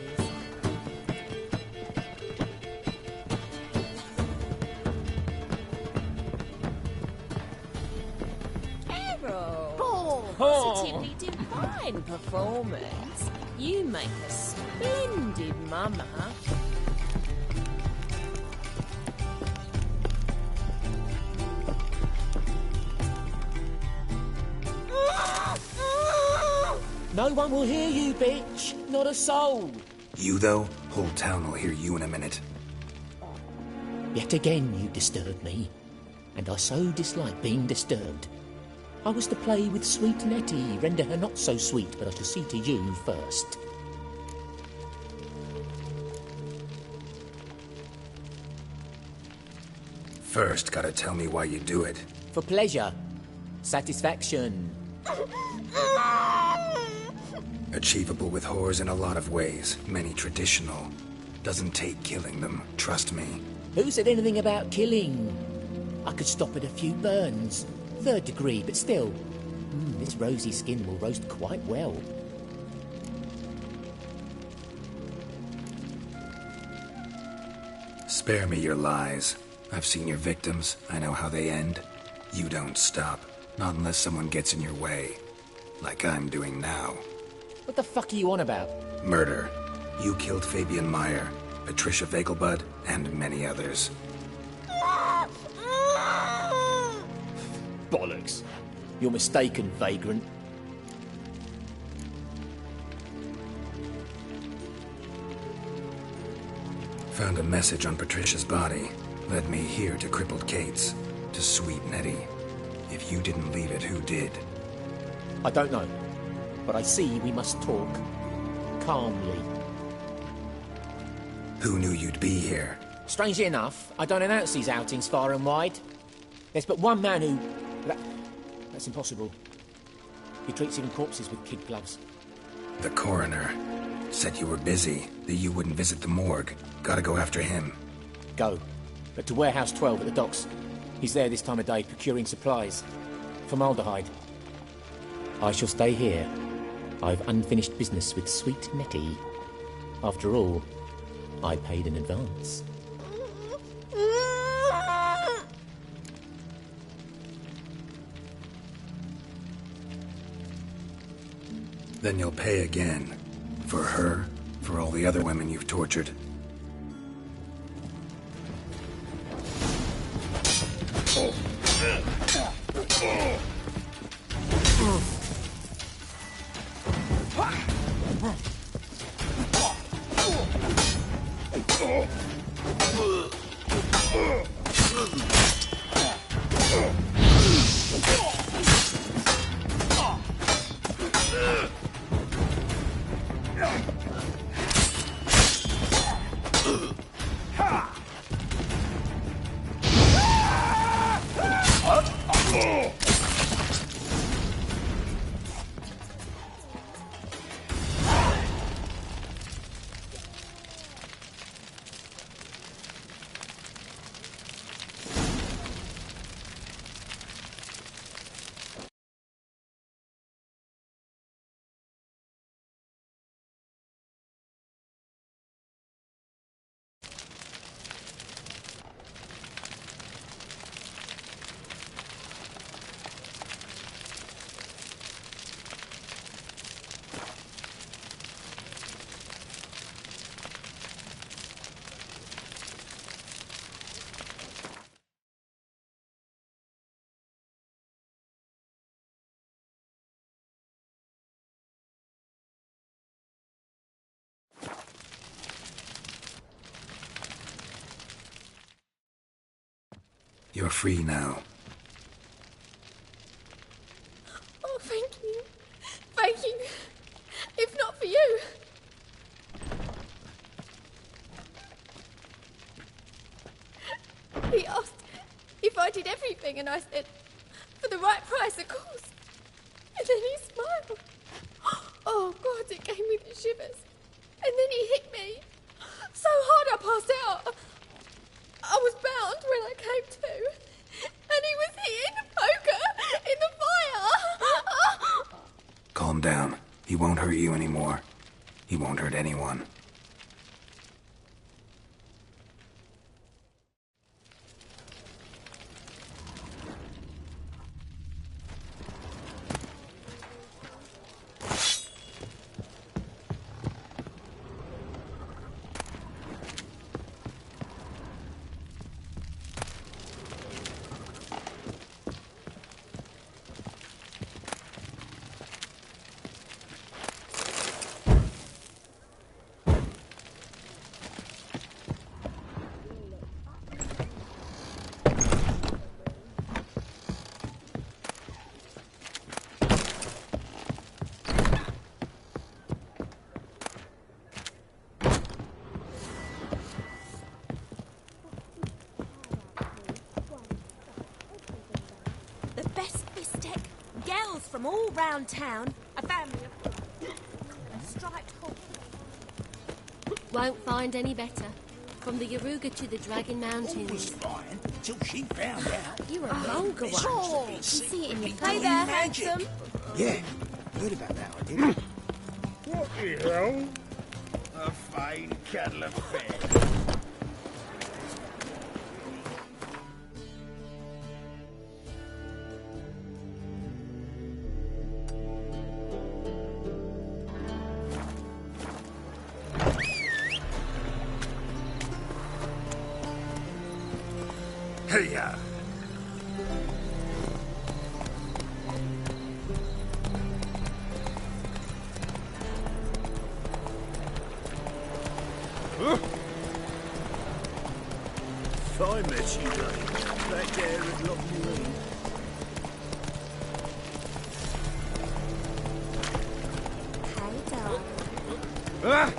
Carol! Positively divine performance. You make a splendid mama. No one will hear you, bitch. Not a soul. You, though? Whole town will hear you in a minute. Yet again you disturb me, and I so dislike being disturbed. I was to play with sweet Nettie, render her not so sweet, but I shall see to you first. First, gotta tell me why you do it. For pleasure. Satisfaction. Achievable with whores in a lot of ways, many traditional. Doesn't take killing them, trust me. Who said anything about killing? I could stop at a few burns. 3rd degree, but still. This rosy skin will roast quite well. Spare me your lies. I've seen your victims. I know how they end. You don't stop. Not unless someone gets in your way. Like I'm doing now. What the fuck are you on about? Murder. You killed Fabian Meyer, Patricia Vegelbud, and many others. Bollocks. You're mistaken, vagrant. Found a message on Patricia's body. Led me here to crippled Kate's. To sweet Nettie. If you didn't leave it, who did? I don't know. But I see we must talk. Calmly. Who knew you'd be here? Strangely enough, I don't announce these outings far and wide. There's but one man who... That's impossible. He treats even corpses with kid gloves. The coroner. Said you were busy, that you wouldn't visit the morgue. Gotta go after him. Go. But to Warehouse 12 at the docks. He's there this time of day, procuring supplies. Formaldehyde. I shall stay here. I've unfinished business with sweet Nettie. After all, I paid in advance. Then you'll pay again. For her, for all the other women you've tortured. You're free now. Oh, thank you. Thank you. If not for you... He asked if I did everything, and I said, for the right price, of course. And then he smiled. Oh, God, it gave me the shivers. And then he hit me. So hard I passed out. I was bound when I came to. And he was hitting the poker in the fire. Calm down. He won't hurt you anymore. He won't hurt anyone. From all round town, a family of striped horse. Won't find any better. From the Yaruga to the Dragon Mountains. All was fine till she found out. You were a younger one. Oh, You see it in your Hey there, handsome. Yeah, heard about that, I did. What the hell? A fine cattle affair. Hey-ya! If I met you, buddy, that there would lock you in. Hey, darling. Ah!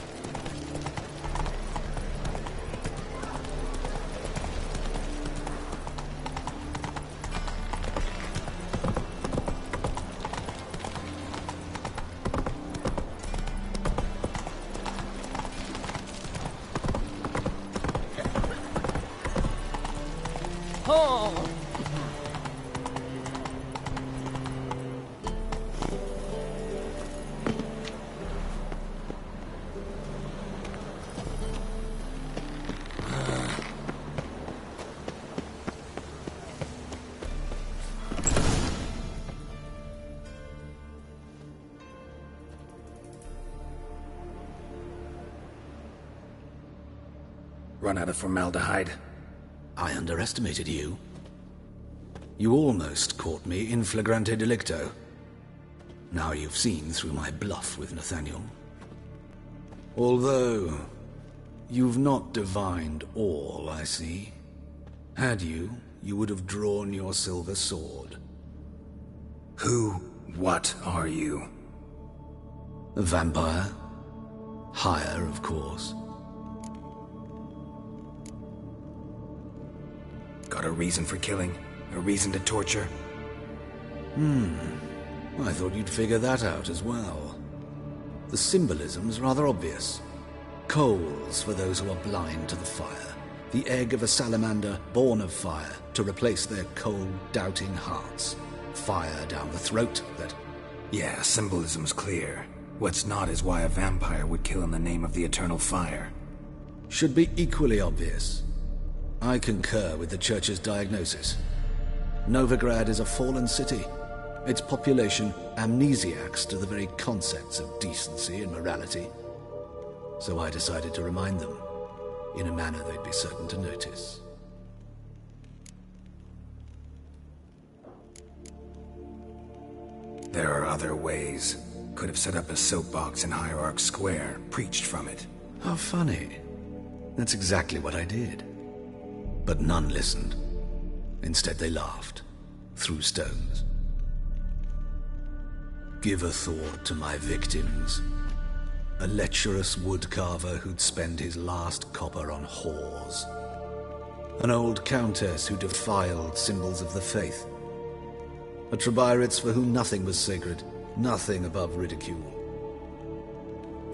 Run out of formaldehyde. I underestimated you. You almost caught me in flagrante delicto. Now you've seen through my bluff with Nathaniel. Although, you've not divined all, I see. Had you, you would have drawn your silver sword. What are you? A vampire. Higher, of course. Got a reason for killing? A reason to torture? I thought you'd figure that out as well. The symbolism's rather obvious. Coals for those who are blind to the fire. The egg of a salamander born of fire to replace their cold, doubting hearts. Fire down the throat that... Yeah, symbolism's clear. What's not is why a vampire would kill in the name of the eternal fire. Should be equally obvious. I concur with the Church's diagnosis. Novigrad is a fallen city. Its population amnesiacs to the very concepts of decency and morality. So I decided to remind them, in a manner they'd be certain to notice. There are other ways. Could have set up a soapbox in Hierarch Square, preached from it. How funny. That's exactly what I did. But none listened. Instead, they laughed, threw stones. Give a thought to my victims. A lecherous woodcarver who'd spend his last copper on whores. An old countess who defiled symbols of the faith. A Trebirates for whom nothing was sacred, nothing above ridicule.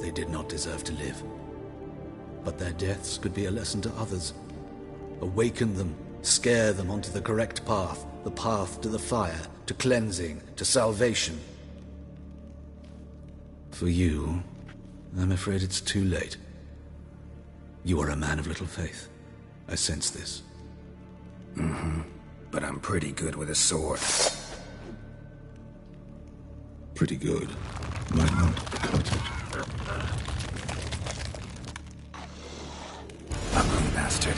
They did not deserve to live. But their deaths could be a lesson to others. Awaken them, scare them onto the correct path, the path to the fire, to cleansing, to salvation. For you, I'm afraid it's too late. You are a man of little faith. I sense this. Mm-hmm. But I'm pretty good with a sword. Pretty good. Might not. Ugly bastard.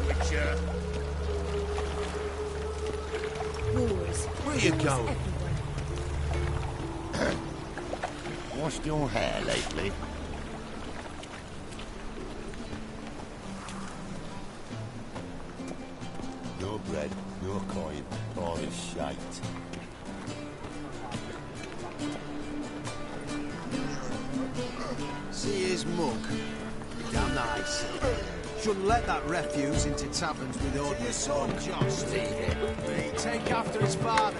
Witcher. Wars. Where are you going? Washed your hair lately? No bread, no coin, all is shite. See his mug? Damn nice. Shouldn't let that refuse into taverns with ordinary son, just eat it. Take after his father.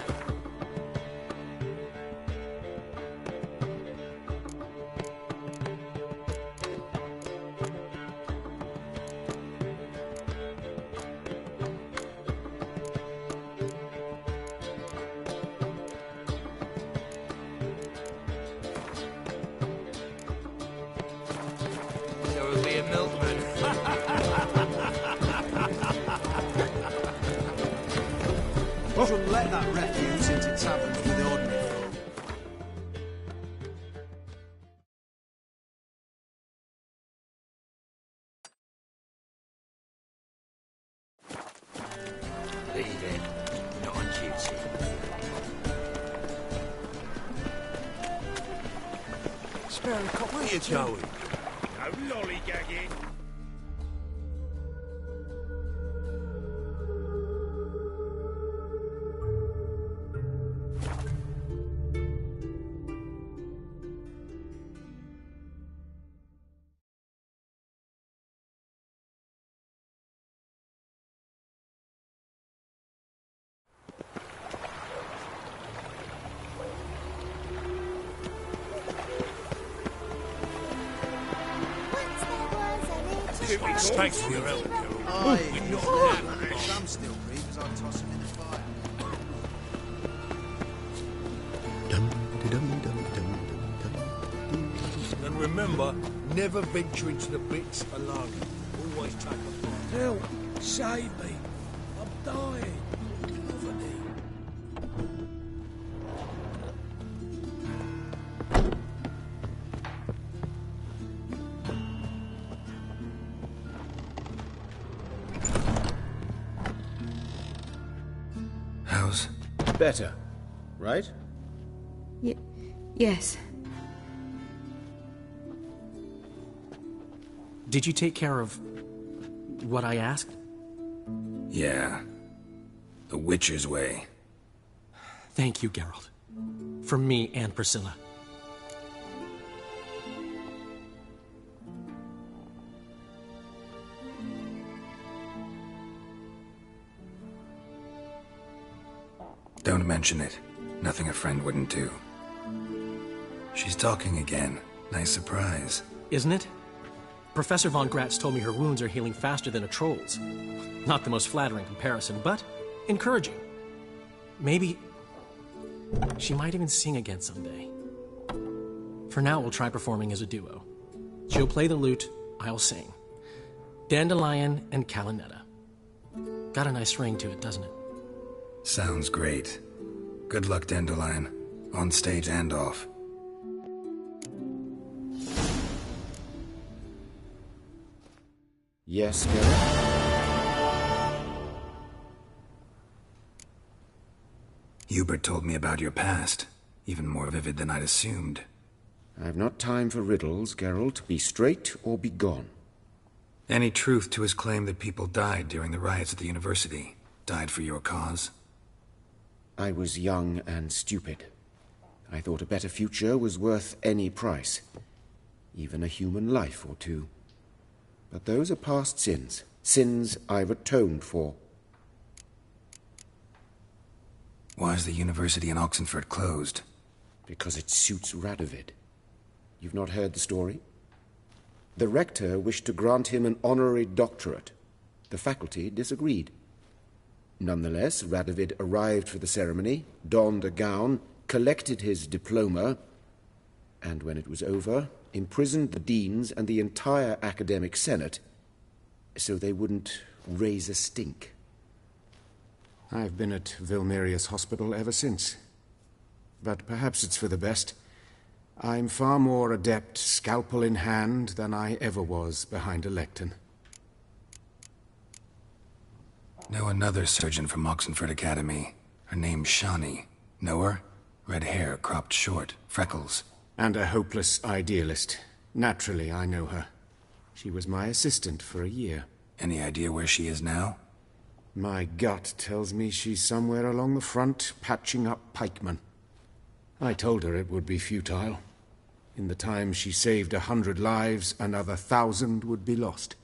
There will be a milkman. Shouldn't let that refuse into taverns with ordinary folk. Leave it. Not on duty. Sparrowcock, Where you going? No lollygagging. Thanks for your help, Carol. I'm still free because I toss him in the fire. And remember, never venture into the pits alone. Always take a part. Help! Save me! I'm dying! Cover me! How's... Better, right? Yes. Did you take care of what I asked? Yeah. The Witcher's way. Thank you, Geralt. For me and Priscilla. Don't mention it. Nothing a friend wouldn't do. She's talking again. Nice surprise. Isn't it? Professor von Gratz told me her wounds are healing faster than a troll's. Not the most flattering comparison, but encouraging. Maybe she might even sing again someday. For now, we'll try performing as a duo. She'll play the lute, I'll sing. Dandelion and Calinetta. Got a nice ring to it, doesn't it? Sounds great. Good luck, Dandelion. On stage and off. Yes, Geralt? Hubert told me about your past. Even more vivid than I'd assumed. I've not time for riddles, Geralt. Be straight or be gone. Any truth to his claim that people died during the riots at the university? Died for your cause? I was young and stupid. I thought a better future was worth any price. Even a human life or two. But those are past sins. Sins I've atoned for. Why is the university in Oxenford closed? Because it suits Radovid. You've not heard the story? The rector wished to grant him an honorary doctorate. The faculty disagreed. Nonetheless, Radovid arrived for the ceremony, donned a gown, collected his diploma, and when it was over, imprisoned the deans and the entire academic senate so they wouldn't raise a stink. I've been at Vilmerius Hospital ever since. But perhaps it's for the best. I'm far more adept, scalpel in hand, than I ever was behind a lectern. Know another surgeon from Oxenford Academy. Her name's Shani. Know her? Red hair, cropped short, freckles. And a hopeless idealist. Naturally, I know her. She was my assistant for a year. Any idea where she is now? My gut tells me she's somewhere along the front, patching up pikemen. I told her it would be futile. In the time she saved 100 lives, another 1,000 would be lost.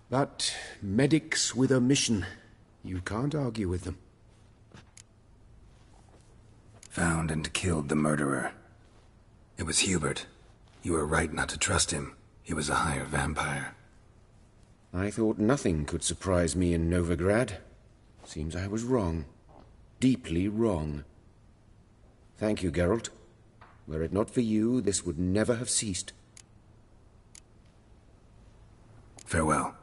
But medics with a mission, you can't argue with them. Found and killed the murderer. It was Hubert. You were right not to trust him. He was a hired vampire. I thought nothing could surprise me in Novigrad. Seems I was wrong. Deeply wrong. Thank you, Geralt. Were it not for you, this would never have ceased. Farewell.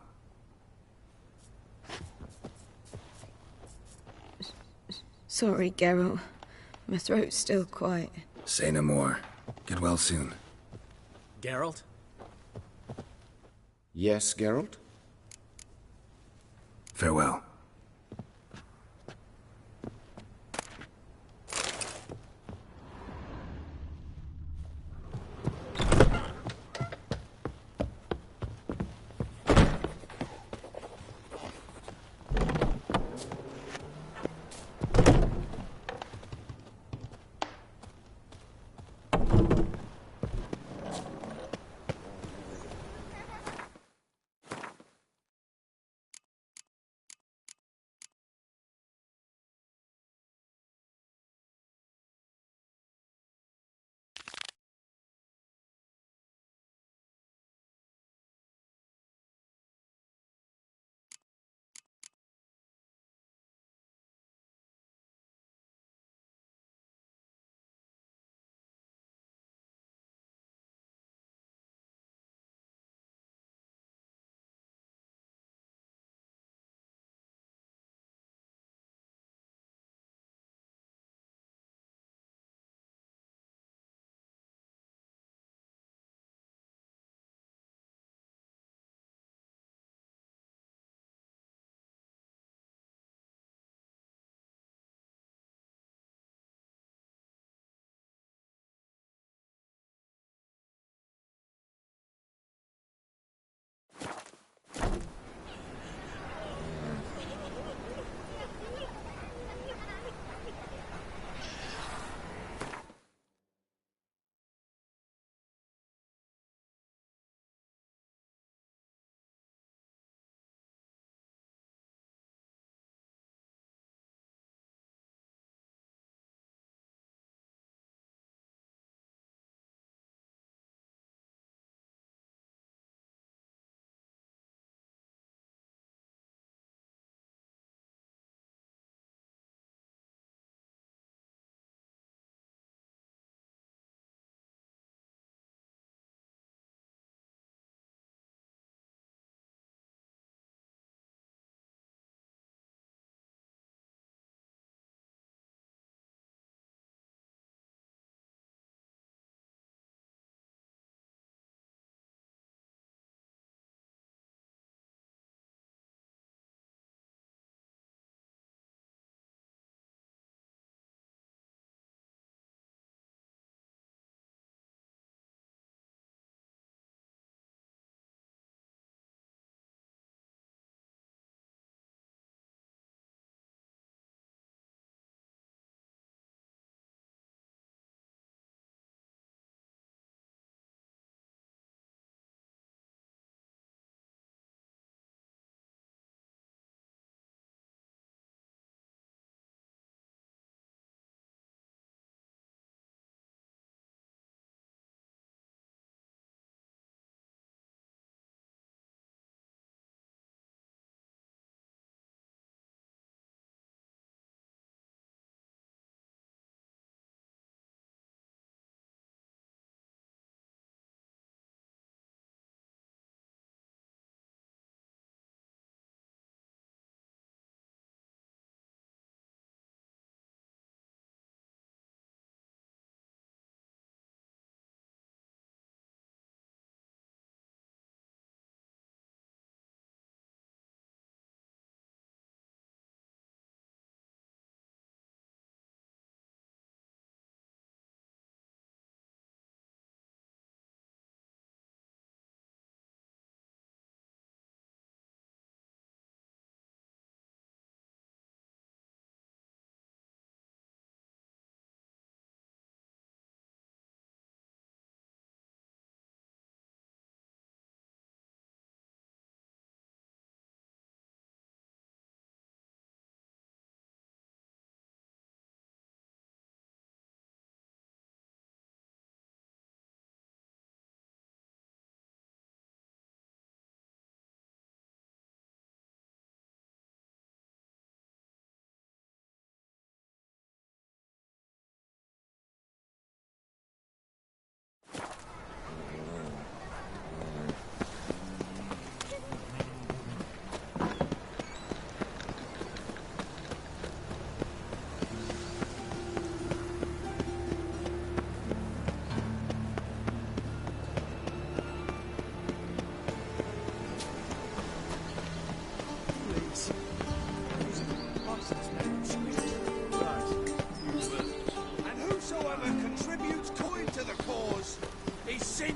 Sorry, Geralt. My throat's still quite... Say no more. Get well soon. Geralt? Yes, Geralt? Farewell.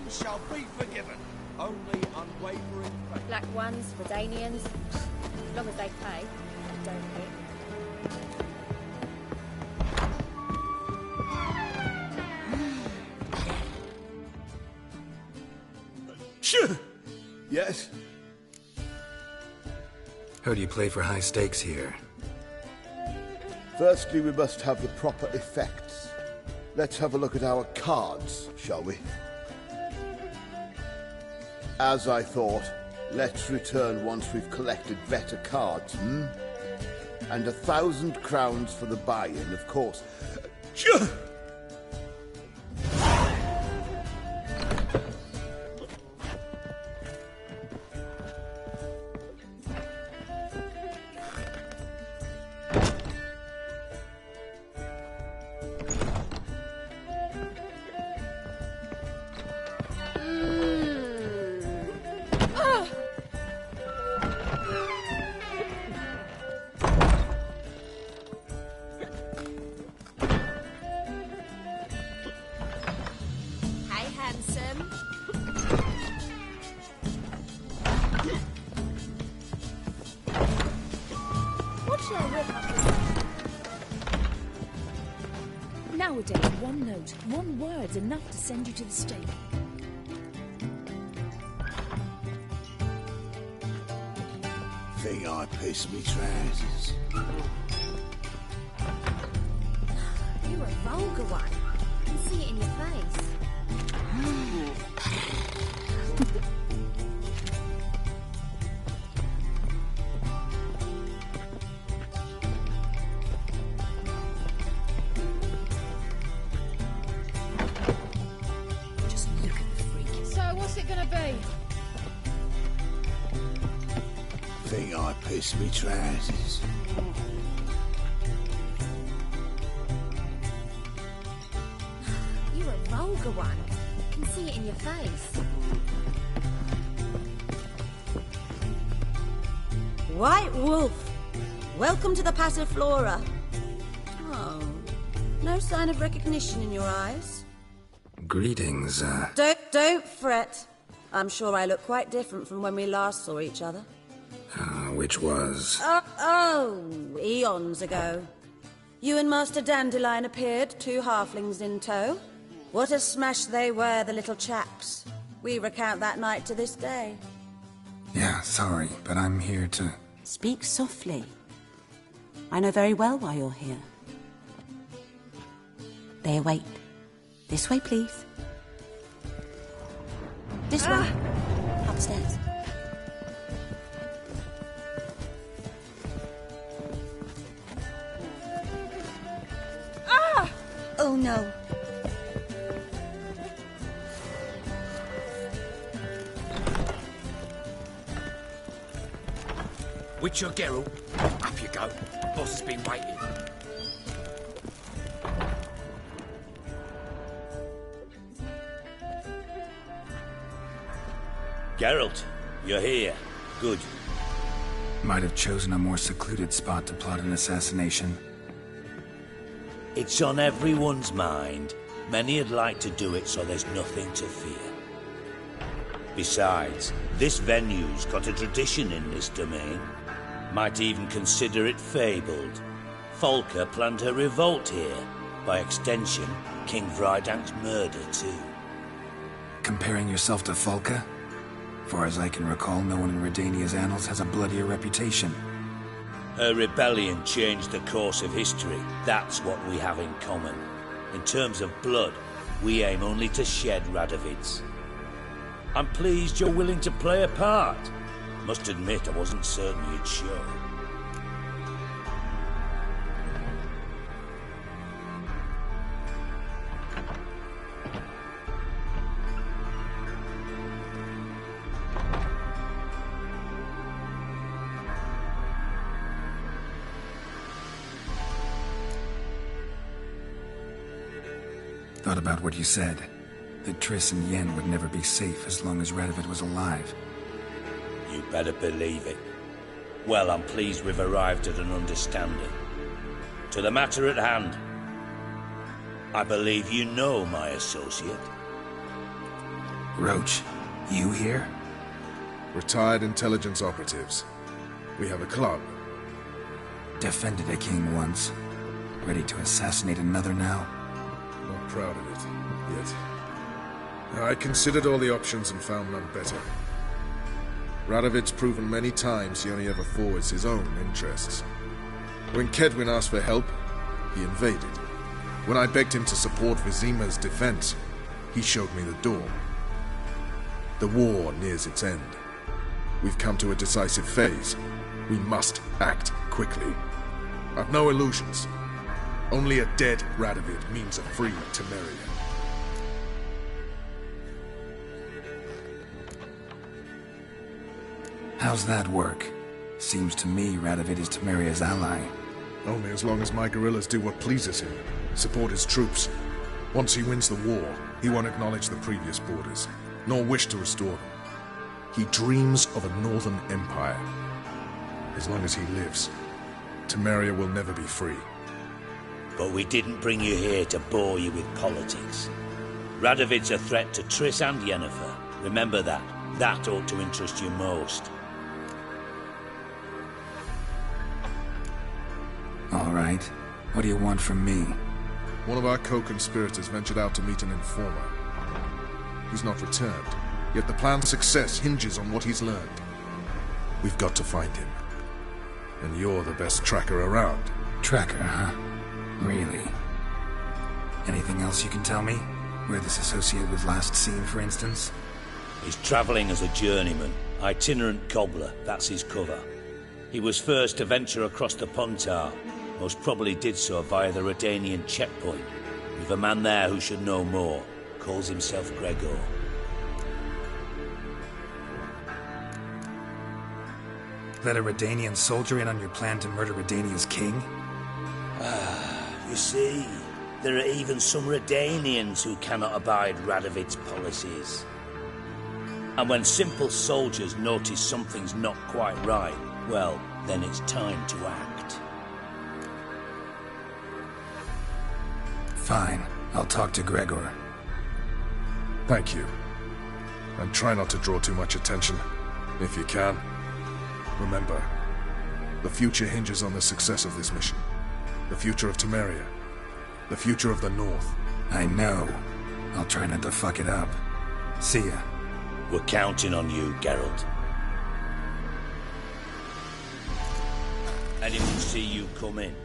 sins shall be forgiven. Only unwavering faith. Black ones, Redanians, as long as they pay and don't hit. Yes? Heard you play for high stakes here. Firstly, we must have the proper effects. Let's have a look at our cards, shall we? As I thought, let's return once we've collected better cards, hmm? And 1,000 crowns for the buy-in, of course. Hey, handsome. What's your whip up? Nowadays, one note, one word's enough to send you to the stake. Think I piss me trousers. You're a vulgar one. I can see it in your face. Just look at the freak. So, what's it gonna be? Think I piss me trousers. You're a vulgar one. I can see it in your face. White Wolf, welcome to the Passiflora. Oh, no sign of recognition in your eyes. Greetings, Don't fret. I'm sure I look quite different from when we last saw each other. which was... Eons ago. You and Master Dandelion appeared, 2 halflings in tow. What a smash they were, the little chaps. We recount that night to this day. Yeah, sorry, but I'm here to... Speak softly. I know very well why you're here. They await. This way, please. This way. Upstairs. Oh no. Witcher Geralt, up you go. Boss has been waiting. Geralt, you're here. Good. Might have chosen a more secluded spot to plot an assassination. It's on everyone's mind. Many would like to do it, so there's nothing to fear. Besides, this venue's got a tradition in this domain. Might even consider it fabled. Folka planned her revolt here. By extension, King Vrydank's murder, too. Comparing yourself to Folka? Far as I can recall, no one in Redania's annals has a bloodier reputation. Her rebellion changed the course of history. That's what we have in common. In terms of blood, we aim only to shed Radovid's. I'm pleased you're willing to play a part. Must admit, I wasn't certain you'd show. Thought about what you said. That Triss and Yen would never be safe as long as Radovid was alive. You better believe it. Well, I'm pleased we've arrived at an understanding. To the matter at hand. I believe you know my associate. Roach, you here? Retired intelligence operatives. We have a club. Defended a king once. Ready to assassinate another now? Not proud of it, yet. I considered all the options and found none better. Radovid's proven many times he only ever forwards his own interests. When Kedwin asked for help, he invaded. When I begged him to support Vizima's defense, he showed me the door. The war nears its end. We've come to a decisive phase. We must act quickly. I've no illusions. Only a dead Radovid means a free Temeria. How's that work? Seems to me Radovid is Temeria's ally. Only as long as my guerrillas do what pleases him. Support his troops. Once he wins the war, he won't acknowledge the previous borders, nor wish to restore them. He dreams of a northern empire. As long as he lives, Temeria will never be free. But we didn't bring you here to bore you with politics. Radovid's a threat to Triss and Yennefer. Remember that. That ought to interest you most. All right. What do you want from me? One of our co-conspirators ventured out to meet an informer. He's not returned, yet the plan's success hinges on what he's learned. We've got to find him. And you're the best tracker around. Tracker, huh? Really? Anything else you can tell me? Where this associate was last seen, for instance? He's travelling as a journeyman, itinerant cobbler, that's his cover. He was first to venture across the Pontar, most probably did so via the Redanian checkpoint. We've a man there who should know more, calls himself Gregor. Let a Redanian soldier in on your plan to murder Redania's king? You see, there are even some Redanians who cannot abide Radovid's policies. And when simple soldiers notice something's not quite right, well, then it's time to act. Fine. I'll talk to Gregor. Thank you. And try not to draw too much attention, if you can. Remember, the future hinges on the success of this mission. The future of Temeria. The future of the North. I know. I'll try not to fuck it up. See ya. We're counting on you, Geralt. Anyone see you come in?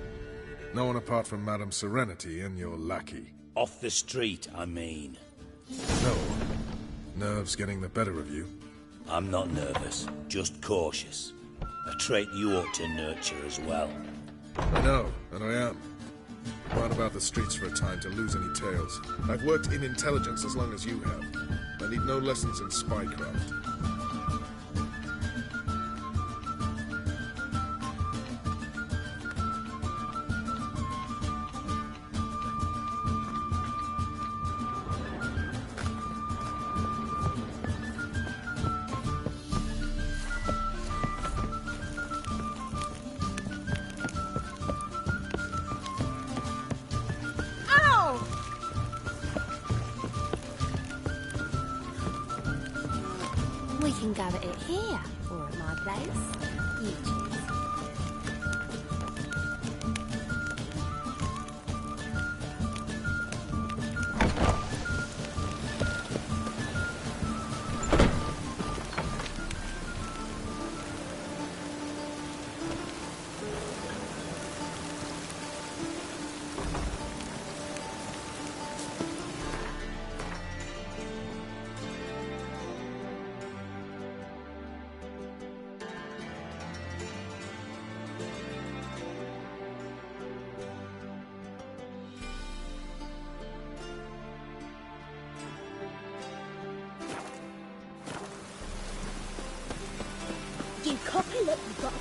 No one apart from Madame Serenity and your lackey. Off the street, I mean. No. Nerves getting the better of you. I'm not nervous, just cautious. A trait you ought to nurture as well. I know, and I am. Gone about the streets for a time to lose any tales. I've worked in intelligence as long as you have. I need no lessons in spycraft. We can go at it here, or at my place. You choose. You copy, look, you've got a